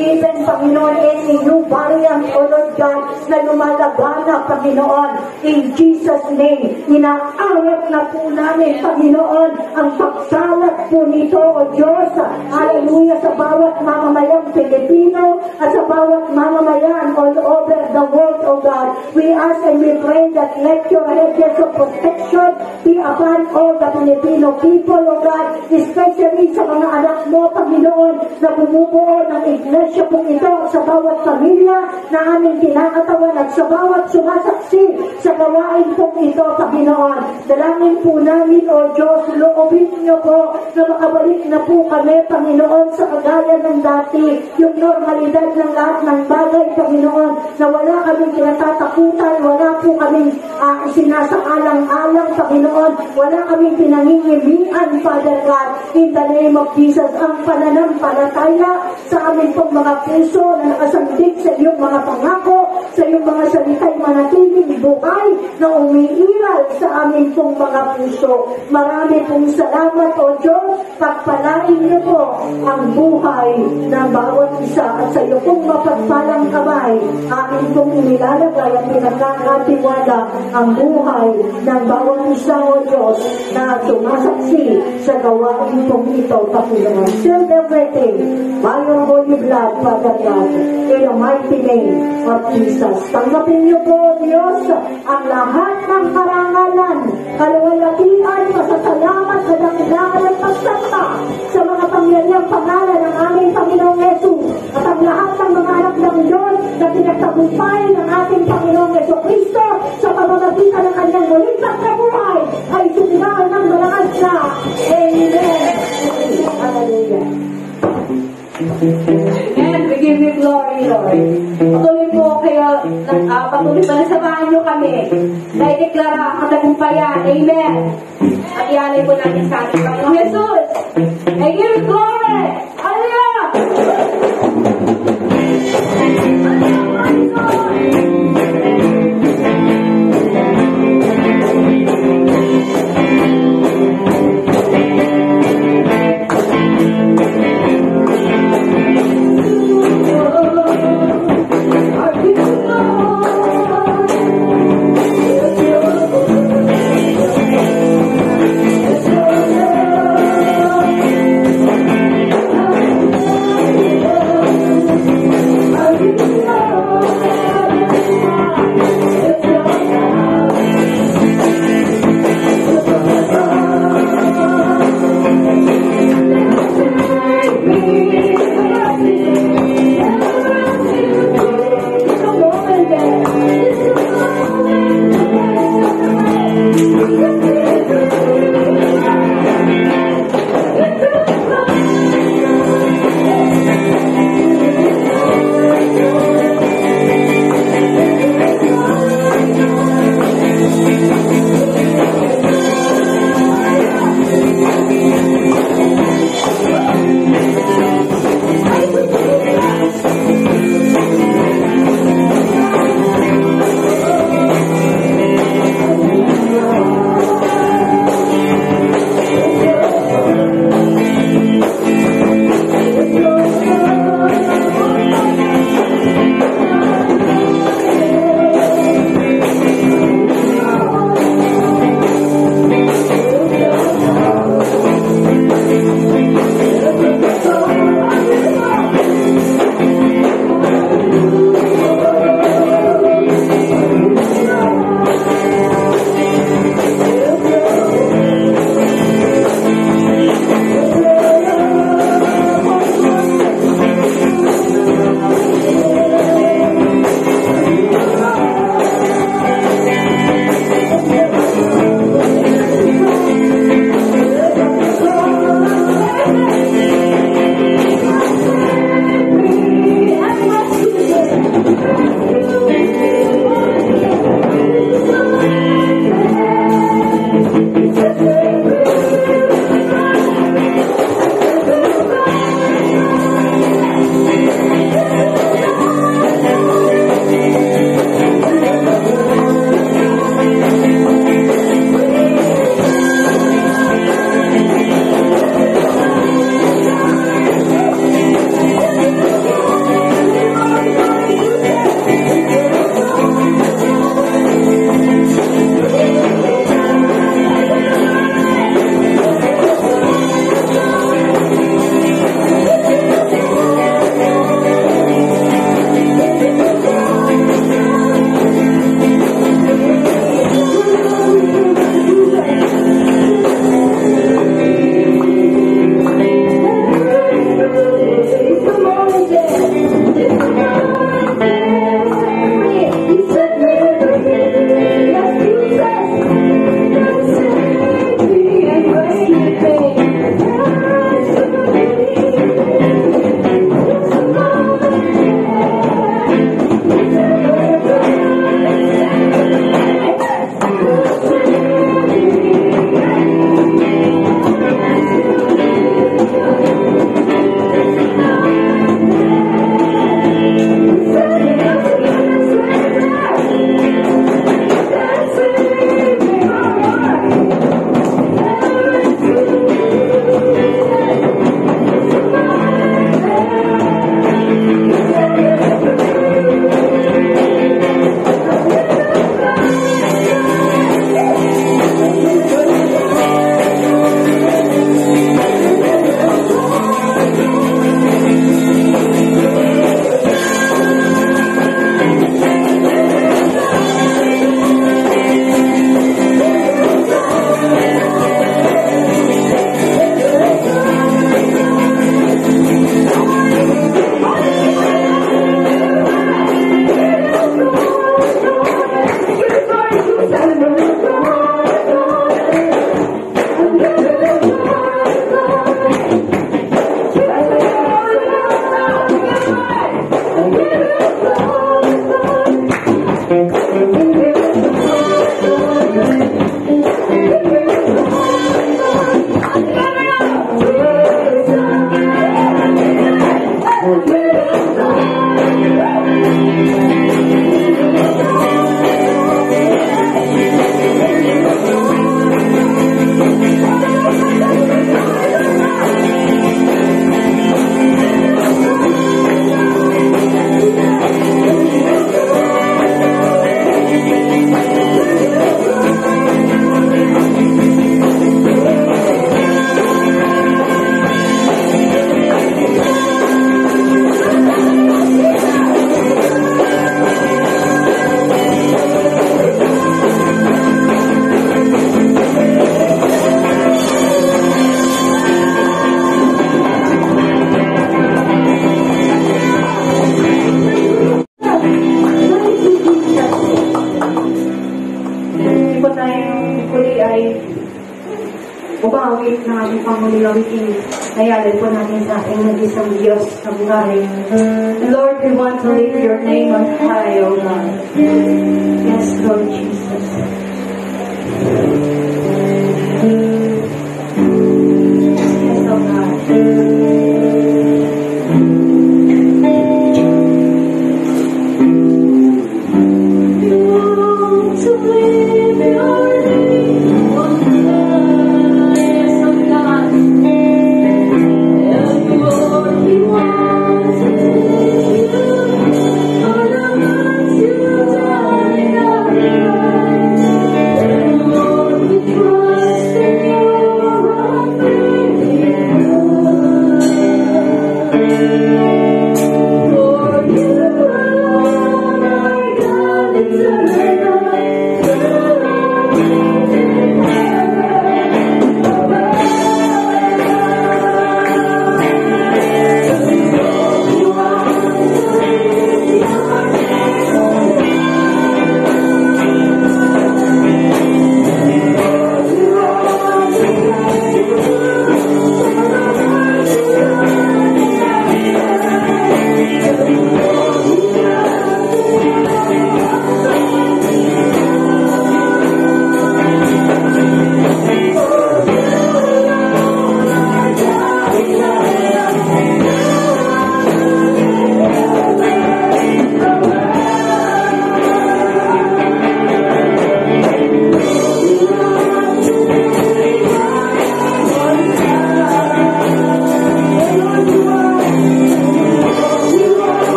Even, Panginoon, any new variant, O Lord God, na lumalagana, Panginoon, in Jesus' name. Inaawat na po namin, Panginoon, ang pagsalat po nito, O Diyos. Hallelujah, sa bawat mamamayang Pilipino at sa bawat mamamayan all over the world, O God. We ask and we pray that let your hedges of protection be upon all the Filipino people, O God, especially sa mga anak mo, Panginoon, na bumubuo ng iglesia po ito sa bawat pamilya na aming kinakatawan at sa bawat sumasaksi sa gawain po ito, Panginoon. Dalangin po namin, O Diyos, loobin niyo po na makabalik na po kami, Panginoon, sa kagaya ng dati, yung normalidad ng lahat ng bagay, Panginoon, na wala kaming kinatatakutan, wala po kaming sinasaalang-alang, Panginoon, wala kaming pinangingimian, Father God, in the name of Jesus. Ang pananampalataya sa amin pong mga puso na nakasandig sa iyong mga pangako, sa iyong mga salita'y manatiling buhay na umiiral sa amin pong mga puso. Marami pong salamat, O Diyos. Pagpalain niyo po ang buhay ng bawat isa at sa iyo pong mapagpalang kamay, amin pong inilalagay at pinagkakatiwala ang buhay ng bawat isa, O Diyos, na sumasaksi sa gawain pong ito, Panginoon. Seal everything by your holy blood, Father God, in the mighty name of Jesus. Tanggapin niyo po, Diyos, ang lahat ng karangalan, kaluwalhatian, pasasalamat, kadakilaan at pagsamba sa mga pangyariang pangalan ng aming Panginoong Yesus at ang lahat ng mga anak ng Diyos na pinagtagumpay ng ating Panginoong Yesu Kristo sa pamamagitan ng kanyang muling pagkabuhay ay suminaan ng malakas na. Amen. Hallelujah. And we give you glory, Lord. Patuloy po kayo, patuloy pa na samahan nyo kami na ideklara ang katagumpayan. Amen. At ialay po natin sa ating Panginoong Jesus. I give you glory. Hallelujah. umawi ng ating Panginoong inayalay po natin sa ating nag-isang Diyos na buhay. Lord, we want to lift your name on high, O God. Yes, Lord Jesus. Yes, O God.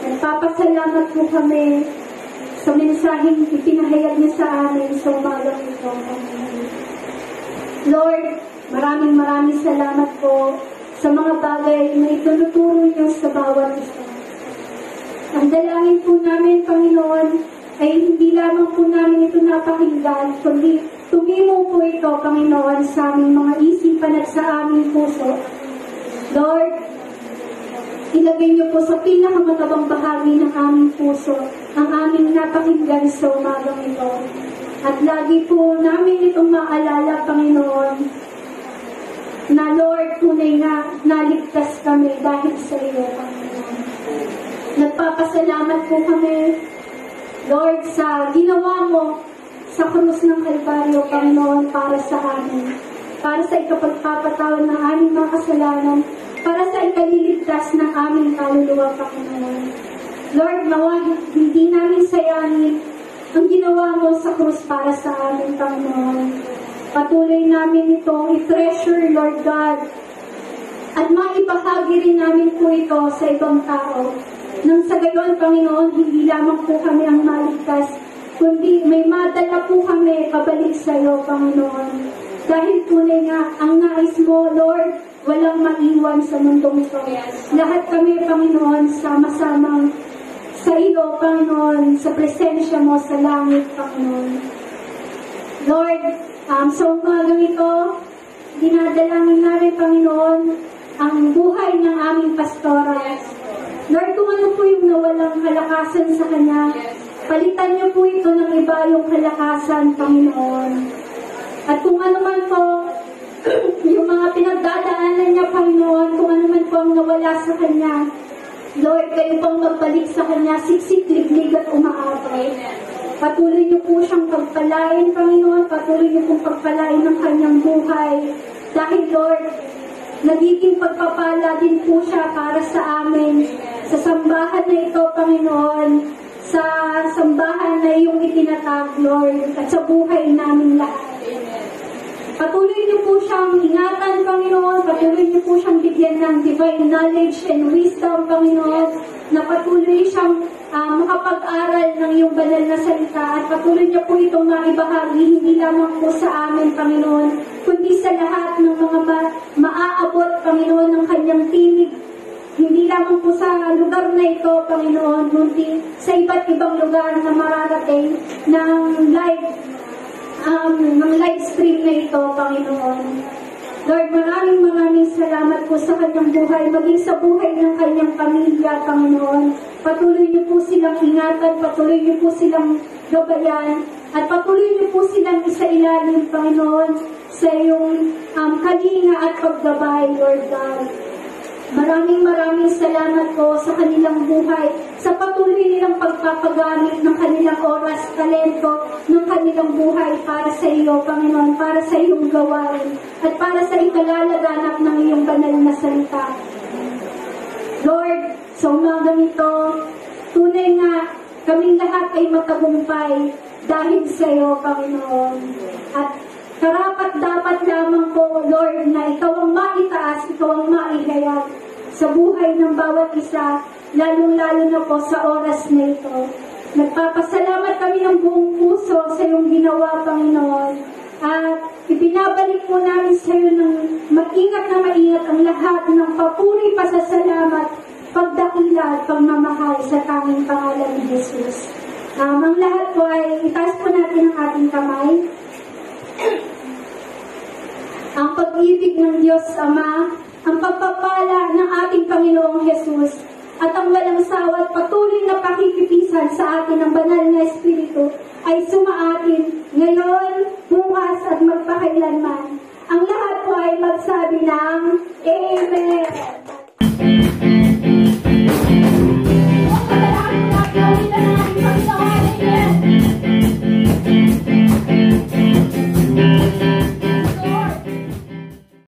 Nagpapasalamat po kami sa mensaheng ipinahayag niya sa amin sa umagang ito. Lord, maraming salamat po sa mga bagay na itunuturo niyo sa bawat isa. Ang dalangin po namin, Panginoon, ay hindi lamang po namin ito napakinggan, kundi tumimo po ito, Panginoon, sa aming mga isipan at sa aming puso. Lord, ilagay niyo po sa pinakamatabang bahagi ng aming puso ang aming napakinggan sa umagang ito. At lagi po namin itong maalala, Panginoon, na Lord, tunay nga naligtas kami dahil sa iyo, Panginoon. Nagpapasalamat po kami, Lord, sa ginawa mo sa krus ng Kalbaryo, Panginoon, para sa amin, para sa ikapagpapatawad ng aming mga kasalanan, para sa ikaliligtas ng aming kaluluwa, Panginoon. Lord, nawa hindi namin sayangin ang ginawa mo sa krus para sa amin, Panginoon. Patuloy namin itong i-treasure, Lord God, at maibahagi rin namin po ito sa ibang tao. Nang sa gayon, Panginoon, hindi lamang po kami ang maligtas, kundi may madala po kami pabalik sa iyo, Panginoon. Dahil tunay nga, ang nais mo, Lord, walang maiwan sa mundong ito. Lahat kami, Panginoon, sama-samang sa iyo, Panginoon, sa presensya mo sa langit, Panginoon. Lord, sa umagang ito, dinadalangin namin, Panginoon, ang buhay ng aming pastora. Lord, kung ano po yung nawalang kalakasan sa kanya, palitan niyo po ito ng iba yung kalakasan, Panginoon. At kung ano man po, yung mga pinagdadaanan niya, Panginoon, kung ano man po ang nawala sa kanya, Lord, kayo pang magbalik sa kanya, siksik, liglig at umaabay. Patuloy niyo po siyang pagpalain, Panginoon, patuloy niyo pong pagpalain ng kanyang buhay. Dahil, Lord, nagiging pagpapala din po siya para sa amin, sa sambahan na ito, Panginoon, sa sambahan na iyong itinatag, Lord, at sa buhay namin lahat. Patuloy niyo po siyang ingatan, Panginoon. Patuloy niyo po siyang bigyan ng divine knowledge and wisdom, Panginoon, na patuloy siyang makapag-aral ng iyong banal na salita. At patuloy niyo po itong maibahagi, hindi lamang po sa amin, Panginoon, kundi sa lahat ng mga maaabot, Panginoon, ng kanyang tinig. Hindi lamang po sa lugar na ito, Panginoon, kundi sa iba't ibang lugar na mararating ng live stream na ito, Panginoon. Lord, maraming salamat po sa kanyang buhay, maging sa buhay ng kanyang pamilya, Panginoon. Patuloy niyo po silang ingatan, patuloy niyo po silang gabayan, at patuloy niyo po silang isailalim, Panginoon, sa iyong kalinga at paggabay, Lord God. Maraming salamat po sa kanilang buhay, sa patuloy nilang pagpapagamit ng kanilang oras, talento, ng kanilang buhay para sa iyo, Panginoon, para sa iyong gawain, at para sa ikalalaganap ng iyong banal na salita. Lord, sa umagang ito, tunay nga, kaming lahat ay matagumpay dahil sa iyo, Panginoon. At karapat dapat lamang po, Lord, na ikaw ang maitaas, ikaw ang maihayag sa buhay ng bawat isa, lalong-lalo na po sa oras na ito. Nagpapasalamat kami ng buong puso sa iyong ginawa, Panginoon. At ibinabalik po namin sa iyo ng maingat na maingat ang lahat ng papuri, pasasalamat, pagdakila at pagmamahal sa tanging pangalan ni Jesus. Ang lahat po ay itaas po natin ang ating kamay. Ang pag-ibig ng Diyos Ama, ang pagpapala ng ating Panginoong Jesus, at ang walang sawa at patuloy na pakikipisan sa atin ng banal na Espiritu ay sumaan